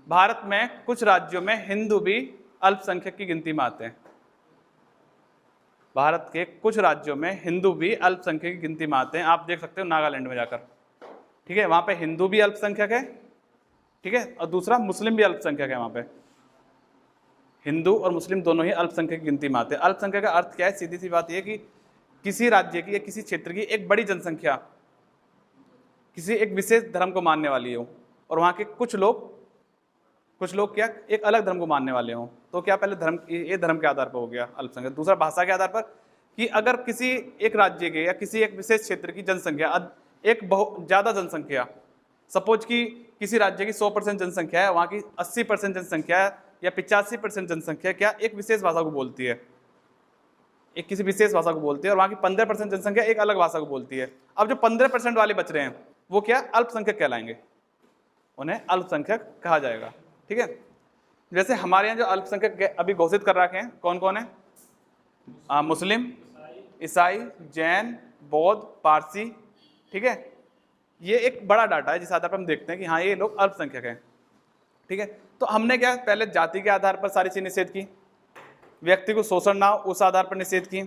भारत में कुछ राज्यों में हिंदू भी अल्पसंख्यक की गिनती में आते हैं, भारत के कुछ राज्यों में हिंदू भी अल्पसंख्यक की गिनती में आते हैं, आप देख सकते हो नागालैंड में जाकर, ठीक है, वहां पे हिंदू भी अल्पसंख्यक है, ठीक है, और दूसरा मुस्लिम भी अल्पसंख्यक है, वहां पे हिंदू और मुस्लिम दोनों ही अल्पसंख्यक की गिनती में आते हैं। अल्पसंख्यक का अर्थ क्या है, सीधी सी बात यह कि किसी राज्य की या किसी क्षेत्र की एक बड़ी जनसंख्या किसी एक विशेष धर्म को मानने वाली हो, और वहां के कुछ लोग क्या एक अलग धर्म को मानने वाले हों, तो क्या पहले धर्म, ये धर्म के आधार पर हो गया अल्पसंख्यक। दूसरा भाषा के आधार पर, कि अगर किसी एक राज्य के या किसी एक विशेष क्षेत्र की जनसंख्या एक बहुत ज़्यादा जनसंख्या, सपोज कि किसी राज्य की 100% जनसंख्या है, वहाँ की 80% जनसंख्या या 85% जनसंख्या क्या एक विशेष भाषा को बोलती है, एक किसी विशेष भाषा को बोलती है, और वहाँ की 15% जनसंख्या एक अलग भाषा को बोलती है। अब जो 15% वाले बच रहे हैं वो क्या अल्पसंख्यक कहलाएंगे, उन्हें अल्पसंख्यक कहा जाएगा, ठीक है। जैसे हमारे यहाँ जो अल्पसंख्यक अभी घोषित कर रखे हैं कौन कौन है, मुस्लिम, ईसाई, जैन, बौद्ध, पारसी, ठीक है, ये एक बड़ा डाटा है जिस आधार पर हम देखते हैं कि हाँ ये लोग अल्पसंख्यक हैं, ठीक है। तो हमने क्या पहले जाति के आधार पर सारी चीज निषेध की, व्यक्ति को शोषण ना हो उस आधार पर निषेध की।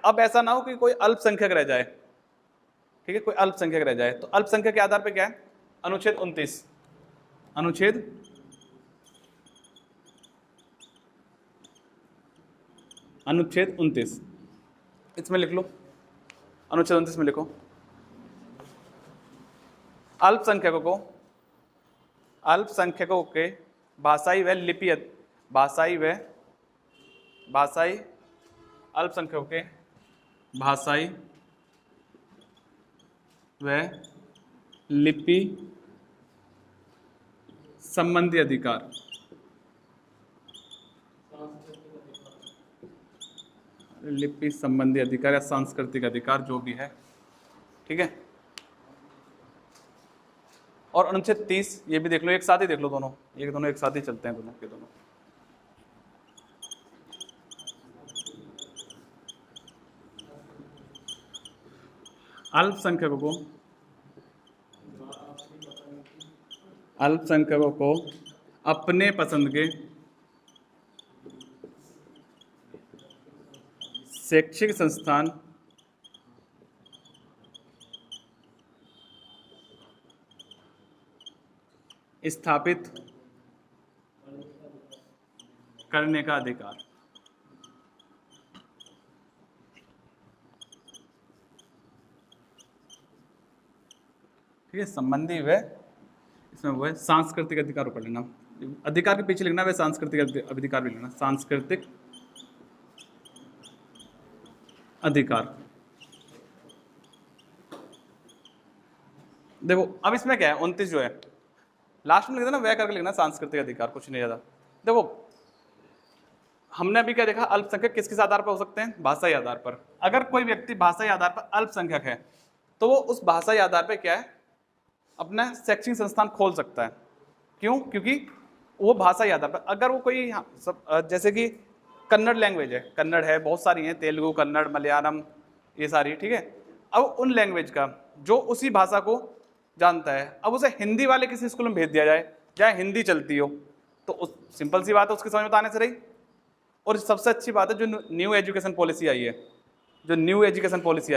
अब ऐसा ना हो कि कोई अल्पसंख्यक रह जाए, ठीक है, कोई अल्पसंख्यक रह जाए, तो अल्पसंख्यक के आधार पर क्या है, अनुच्छेद 29, अनुच्छेद 29 इसमें लिख लो, अनुच्छेद 29 में लिखो, अल्पसंख्यकों के भाषाई अल्पसंख्यकों के भाषाई व लिपि संबंधी अधिकार, लिपि संबंधी अधिकार या सांस्कृतिक अधिकार जो भी है, ठीक है। और अनुच्छेद 30 ये भी देख लो, एक साथ ही देख लो, दोनों एक साथ ही चलते हैं, दोनों के दोनों। अल्पसंख्यकों को अपने पसंद के शैक्षिक संस्थान स्थापित करने का अधिकार, ठीक है। संबंधी व इसमें वो है सांस्कृतिक अधिकार पढ़ लेना, अधिकार के पीछे लिखना, वे सांस्कृतिक अधिकार भी लिखना, सांस्कृतिक अधिकार। देखो अब इसमें क्या है, 29 जो है लास्ट में लिख देना, वह करके लिखना सांस्कृतिक अधिकार, कुछ नहीं ज्यादा। देखो हमने अभी क्या देखा, अल्पसंख्यक किस किस आधार पर हो सकते हैं, भाषाई आधार पर। अगर कोई व्यक्ति भाषाई आधार पर अल्पसंख्यक है तो वो उस भाषाई आधार पर क्या है अपना शैक्षणिक संस्थान खोल सकता है। क्यों? क्योंकि वो भाषाई आधार पर, अगर वो कोई जैसे कि कन्नड़ लैंग्वेज है, कन्नड़ है, बहुत सारी हैं, तेलुगु, कन्नड़, मलयालम, ये सारी, ठीक है। अब उन लैंग्वेज का जो उसी भाषा को जानता है, अब उसे हिंदी वाले किसी स्कूल में भेज दिया जाए जहाँ हिंदी चलती हो, तो सिंपल सी बात है उसकी समझ में आने से रही। और सबसे अच्छी बात है जो न्यू एजुकेशन पॉलिसी आई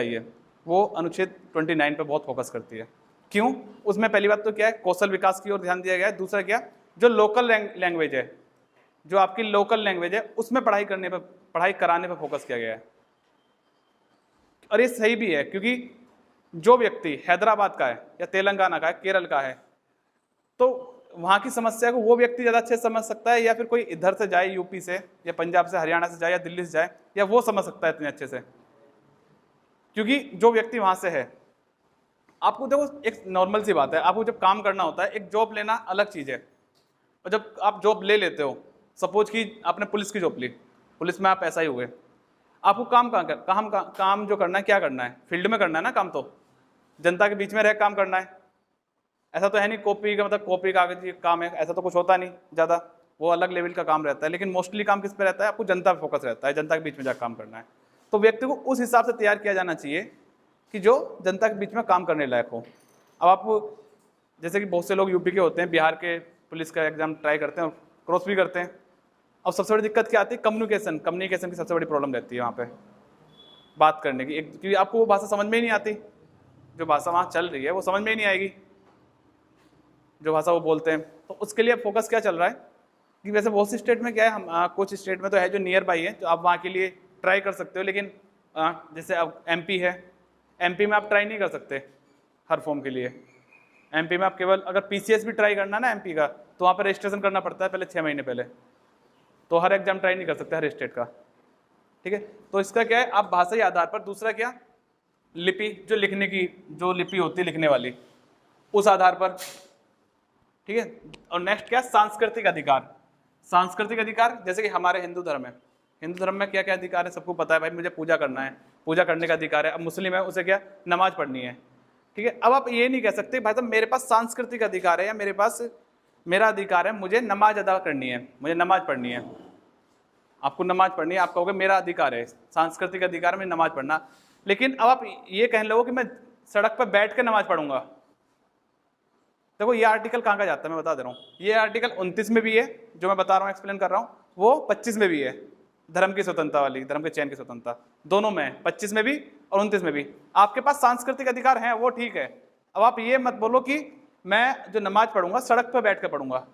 है, वो अनुच्छेद 29 पे बहुत फोकस करती है। क्यों? उसमें पहली बात तो क्या है, कौशल विकास की ओर ध्यान दिया गया है। दूसरा क्या, जो लोकल लैंग्वेज है, जो आपकी लोकल लैंग्वेज है, उसमें पढ़ाई कराने पर फोकस किया गया है। और ये सही भी है, क्योंकि जो व्यक्ति हैदराबाद का है या तेलंगाना का है, केरल का है, तो वहाँ की समस्या को वो व्यक्ति ज़्यादा अच्छे से समझ सकता है, या फिर कोई इधर से जाए यूपी से या पंजाब से हरियाणा से जाए या दिल्ली से जाए, या वो समझ सकता है इतने अच्छे से, क्योंकि जो व्यक्ति वहाँ से है। आपको देखो एक नॉर्मल सी बात है, आपको जब काम करना होता है, एक जॉब लेना अलग चीज़ है, और जब आप जॉब ले लेते हो, सपोज कि आपने पुलिस की जॉब ली, पुलिस में आप ऐसा ही हुए, आपको काम काम जो करना है, क्या करना है, फील्ड में करना है ना काम, तो जनता के बीच में रह काम करना है। ऐसा तो है नहीं कॉपी का मतलब कॉपी कागज काम है, ऐसा तो कुछ होता नहीं ज़्यादा, वो अलग लेवल का काम रहता है। लेकिन मोस्टली काम किस पे रहता है, आपको जनता पे फोकस रहता है, जनता के बीच में जाकर काम करना है। तो व्यक्ति को उस हिसाब से तैयार किया जाना चाहिए कि जो जनता के बीच में काम करने लायक हो। अब आप जैसे कि बहुत से लोग यूपी के होते हैं, बिहार के पुलिस का एग्जाम ट्राई करते हैं और क्रॉस भी करते हैं। अब सबसे बड़ी दिक्कत क्या आती है, कम्युनिकेशन की सबसे बड़ी प्रॉब्लम रहती है वहाँ पे बात करने की, क्योंकि आपको वो भाषा समझ में ही नहीं आती, जो भाषा वहाँ चल रही है वो समझ में ही नहीं आएगी, जो भाषा वो बोलते हैं। तो उसके लिए फोकस क्या चल रहा है कि वैसे बहुत सी स्टेट में क्या है, हम कुछ स्टेट में तो है जो नियर बाई है, जो आप वहाँ के लिए ट्राई कर सकते हो। लेकिन जैसे अब एमपी है, एमपी में आप ट्राई नहीं कर सकते हर फॉर्म के लिए। एमपी में आप केवल अगर पीसीएस भी ट्राई करना ना एमपी का, तो वहाँ पर रजिस्ट्रेशन करना पड़ता है पहले 6 महीने पहले, तो हर एग्जाम ट्राई नहीं कर सकते हर स्टेट का। ठीक है, तो इसका क्या है, आप भाषा के आधार पर, दूसरा क्या, लिपि, जो लिखने की जो लिपि होती है लिखने वाली, उस आधार पर। ठीक है, और नेक्स्ट क्या, सांस्कृतिक अधिकार। सांस्कृतिक अधिकार जैसे कि हमारे हिंदू धर्म है, हिंदू धर्म में क्या क्या अधिकार है सबको पता है, भाई मुझे पूजा करना है, पूजा करने का अधिकार है। अब मुस्लिम है, उसे क्या, नमाज पढ़नी है। ठीक है, अब आप ये नहीं कह सकते भाई साहब मेरे पास सांस्कृतिक अधिकार है या मेरे पास मेरा अधिकार है, मुझे नमाज अदा करनी है, मुझे नमाज पढ़नी है। आपको नमाज पढ़नी है, आप कहोगे मेरा अधिकार है, सांस्कृतिक अधिकार है मुझे नमाज पढ़ना। लेकिन अब आप ये कह लो कि मैं सड़क पर बैठ कर नमाज पढ़ूंगा। देखो ये आर्टिकल कहाँ का जाता है, मैं बता दे रहा हूँ। ये आर्टिकल 29 में भी है जो मैं बता रहा हूँ, एक्सप्लेन कर रहा हूँ, वो 25 में भी है, धर्म की स्वतंत्रता वाली, धर्म के चयन की स्वतंत्रता, दोनों में, 25 में भी और 29 में भी। आपके पास सांस्कृतिक अधिकार हैं, वो ठीक है। अब आप ये मत बोलो कि मैं जो नमाज पढ़ूंगा सड़क पर बैठ कर पढ़ूंगा।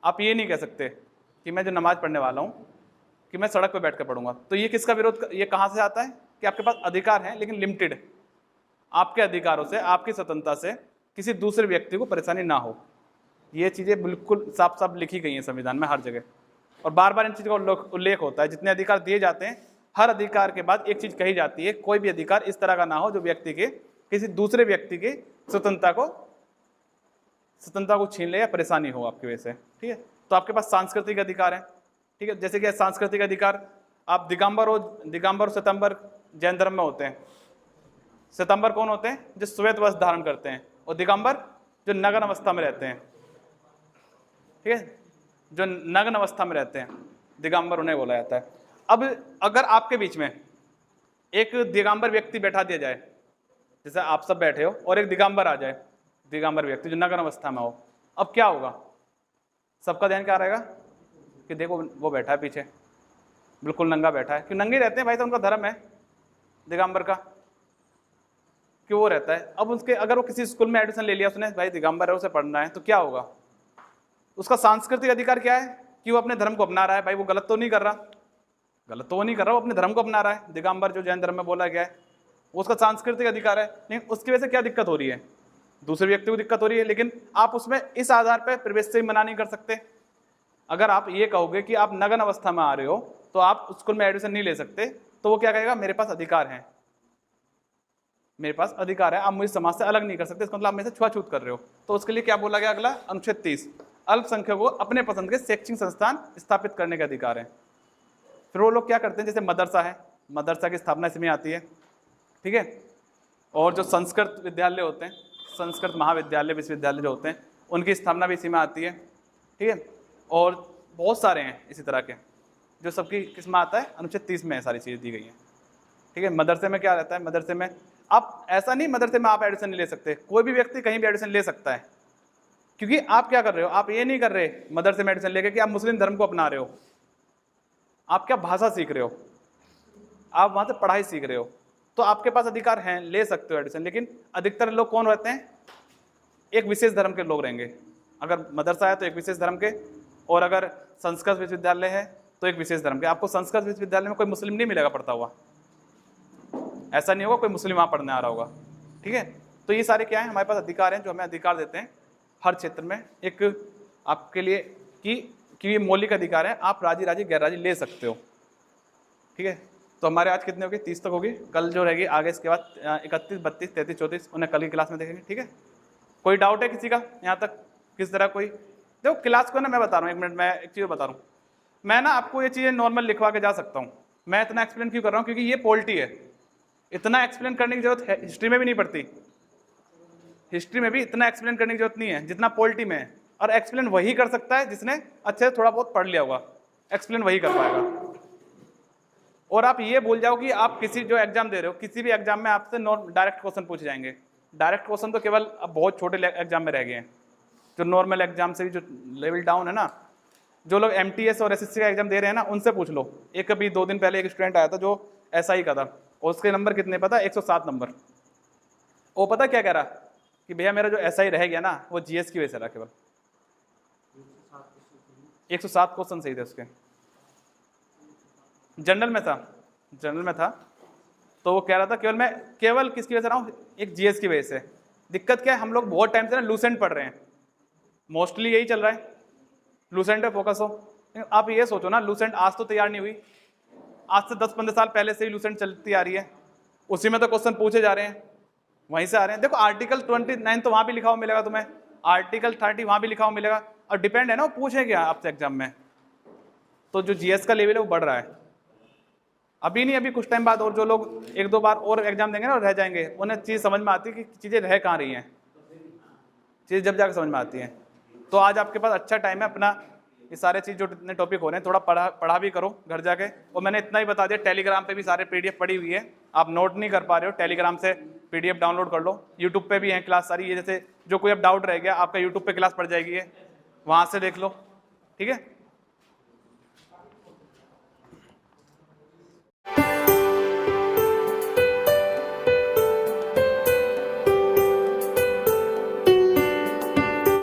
आप ये नहीं कह सकते कि मैं जो नमाज पढ़ने वाला हूँ कि मैं सड़क पर बैठ कर पढ़ूंगा। तो ये किसका विरोध, ये कहाँ से आता है कि आपके पास अधिकार है लेकिन लिमिटेड, आपके अधिकारों से, आपकी स्वतंत्रता से किसी दूसरे व्यक्ति को परेशानी ना हो। ये चीज़ें बिल्कुल साफ साफ लिखी गई हैं संविधान में हर जगह, और बार बार इन चीज़ों का उल्लेख होता है। जितने अधिकार दिए जाते हैं, हर अधिकार के बाद एक चीज़ कही जाती है, कोई भी अधिकार इस तरह का ना हो जो व्यक्ति के किसी दूसरे व्यक्ति की स्वतंत्रता को छीन ले या परेशानी हो आपकी वजह से। ठीक है, तो आपके पास सांस्कृतिक अधिकार है। ठीक है, जैसे कि सांस्कृतिक अधिकार, आप दिगंबर और श्वेतांबर जैन धर्म में होते हैं। श्वेतांबर कौन होते हैं, जो श्वेत वस्त्र धारण करते हैं, और दिगंबर जो नग्न अवस्था में रहते हैं। ठीक है, जो नग्न अवस्था में रहते हैं, दिगंबर उन्हें बोला जाता है। अब अगर आपके बीच में एक दिगंबर व्यक्ति बैठा दिया जाए, जैसे आप सब बैठे हो, और एक दिगंबर आ जाए, दिगंबर व्यक्ति जो नग्न अवस्था में हो, अब क्या होगा, सबका ध्यान क्या रहेगा कि देखो वो बैठा है पीछे, बिल्कुल नंगा बैठा है। क्यों नंगे रहते हैं भाई, तो उनका धर्म है दिगंबर का, क्यों वो रहता है। अब उसके अगर वो किसी स्कूल में एडमिशन ले लिया उसने, भाई दिगंबर है, उसे पढ़ना है, तो क्या होगा, उसका सांस्कृतिक अधिकार क्या है कि वो अपने धर्म को अपना रहा है। भाई वो गलत तो नहीं कर रहा, वो अपने धर्म को अपना रहा है। दिगंबर जो जैन धर्म में बोला गया है, वो उसका सांस्कृतिक अधिकार है। लेकिन उसकी वजह से क्या दिक्कत हो रही है, दूसरे व्यक्ति को दिक्कत हो रही है। लेकिन आप उसमें इस आधार पर प्रवेश से मना नहीं कर सकते। अगर आप ये कहोगे कि आप नग्न अवस्था में आ रहे हो तो आप स्कूल में एडमिशन नहीं ले सकते, तो वो क्या कहेगा, मेरे पास अधिकार है, मेरे पास अधिकार है, आप मुझे समाज से अलग नहीं कर सकते, इसका मतलब आप मेरे से छुआछूत कर रहे हो। तो उसके लिए क्या बोला गया, अगला अनुच्छेद 30, अल्पसंख्यकों को अपने पसंद के शैक्षणिक संस्थान स्थापित करने का अधिकार है। फिर वो लोग क्या करते हैं, जैसे मदरसा है, मदरसा की स्थापना इसमें आती है। ठीक है, और जो संस्कृत विद्यालय होते हैं, संस्कृत महाविद्यालय विश्वविद्यालय जो होते हैं, उनकी स्थापना भी इसी में आती है। ठीक है, और बहुत सारे हैं इसी तरह के, जो सबकी किसमें आता है, अनुच्छेद 30 में सारी चीज़ें दी गई हैं। ठीक है, मदरसे में क्या रहता है, मदरसे में आप ऐसा नहीं, मदरसे में आप एडमिशन नहीं ले सकते, कोई भी व्यक्ति कहीं भी एडमिशन ले सकता है। क्योंकि आप क्या कर रहे हो, आप ये नहीं कर रहे मदरसे में एडमिशन लेके कि आप मुस्लिम धर्म को अपना रहे हो, आप क्या भाषा सीख रहे हो, आप वहाँ से पढ़ाई सीख रहे हो, तो आपके पास अधिकार हैं, ले सकते हो एडमिशन। लेकिन अधिकतर लोग कौन रहते हैं, एक विशेष धर्म के लोग रहेंगे। अगर मदरसा है तो एक विशेष धर्म के, और अगर संस्कृत विश्वविद्यालय है तो एक विशेष धर्म के। आपको संस्कृत विश्वविद्यालय में कोई मुस्लिम नहीं मिलेगा पढ़ता हुआ, ऐसा नहीं होगा कोई मुस्लिम वहाँ पढ़ने आ रहा होगा। ठीक है, तो ये सारे क्या है, हमारे पास अधिकार हैं जो हमें अधिकार देते हैं हर क्षेत्र में एक आपके लिए कि ये मौलिक अधिकार है, आप राजी राजी गैर राजी ले सकते हो। ठीक है, तो हमारे आज कितने हो गए? 30 तक होगी। कल जो रहेगी आगे इसके बाद 31, 32, 33, 34 उन्हें कल की क्लास में देखेंगे। ठीक है, कोई डाउट है किसी का यहाँ तक? किस तरह कोई देखो क्लास को ना मैं बता रहा हूँ, 1 मिनट मैं एक चीज़ बता रहा हूँ। मैं ना आपको ये चीज़ें नॉर्मल लिखवा के जा सकता हूँ। मैं इतना एक्सप्लेन क्यों कर रहा हूँ? क्योंकि ये पॉलिटी है, इतना एक्सप्लेन करने की जरूरत है हिस्ट्री में भी नहीं पड़ती। हिस्ट्री में भी इतना एक्सप्लेन करने की जरूरत नहीं है जितना पॉलिटी में है। और एक्सप्लेन वही कर सकता है जिसने अच्छे से थोड़ा बहुत पढ़ लिया होगा, एक्सप्लेन वही कर पाएगा। और आप ये भूल जाओ कि आप किसी जो एग्जाम दे रहे हो, किसी भी एग्जाम में आपसे डायरेक्ट क्वेश्चन पूछे जाएंगे। डायरेक्ट क्वेश्चन तो केवल अब बहुत छोटे एग्जाम में रह गए हैं। जो नॉर्मल एग्जाम से भी जो लेवल डाउन है ना, जो लोग MTS और SSC का एग्जाम दे रहे हैं ना, उनसे पूछ लो। एक अभी 2 दिन पहले एक स्टूडेंट आया था जो SI का था, और उसके नंबर कितने पता? 107 नंबर। वो पता क्या कह रहा कि भैया मेरा जो SI रह गया ना वो GS की वजह से रहा। केवल 107 क्वेश्चन सही थे उसके। जनरल में था, तो वो कह रहा था केवल किसकी वजह से रहा हूँ? एक GS की वजह से। दिक्कत क्या है, हम लोग बहुत टाइम से ना लूसेंट पढ़ रहे हैं, मोस्टली यही चल रहा है, लूसेंट पे फोकस हो। आप ये सोचो ना, लूसेंट आज तो तैयार नहीं हुई, आज से 10-15 साल पहले से ही लूसेंट चलती आ रही है, उसी में तो क्वेश्चन पूछे जा रहे हैं, वहीं से आ रहे हैं। देखो आर्टिकल 29 तो वहां भी लिखा हुआ मिलेगा तुम्हें, आर्टिकल 30 वहां भी लिखा हुआ मिलेगा, और डिपेंड है ना वो पूछे क्या आपसे एग्जाम में। तो जो GS का लेवल है वो बढ़ रहा है, अभी नहीं, अभी कुछ टाइम बाद। और जो लोग 1-2 बार और एग्जाम देंगे ना और रह जाएंगे, उन्हें चीज़ समझ में आती है कि चीज़ें रह कहाँ रही हैं, चीज़ जब जाकर समझ में आती हैं। तो आज आपके पास अच्छा टाइम है अपना, ये सारे चीज़ जो इतने टॉपिक हो रहे हैं थोड़ा पढ़ा भी करो घर जाके। और मैंने इतना ही बता दिया, टेलीग्राम पे भी सारे PDF पड़ी हुई है, आप नोट नहीं कर पा रहे हो, टेलीग्राम से PDF डाउनलोड कर लो। यूट्यूब पे भी है क्लास सारी, ये जैसे जो कोई अब डाउट रह गया आपका यूट्यूब पे क्लास पड़ जाएगी है, वहाँ से देख लो। ठीक है।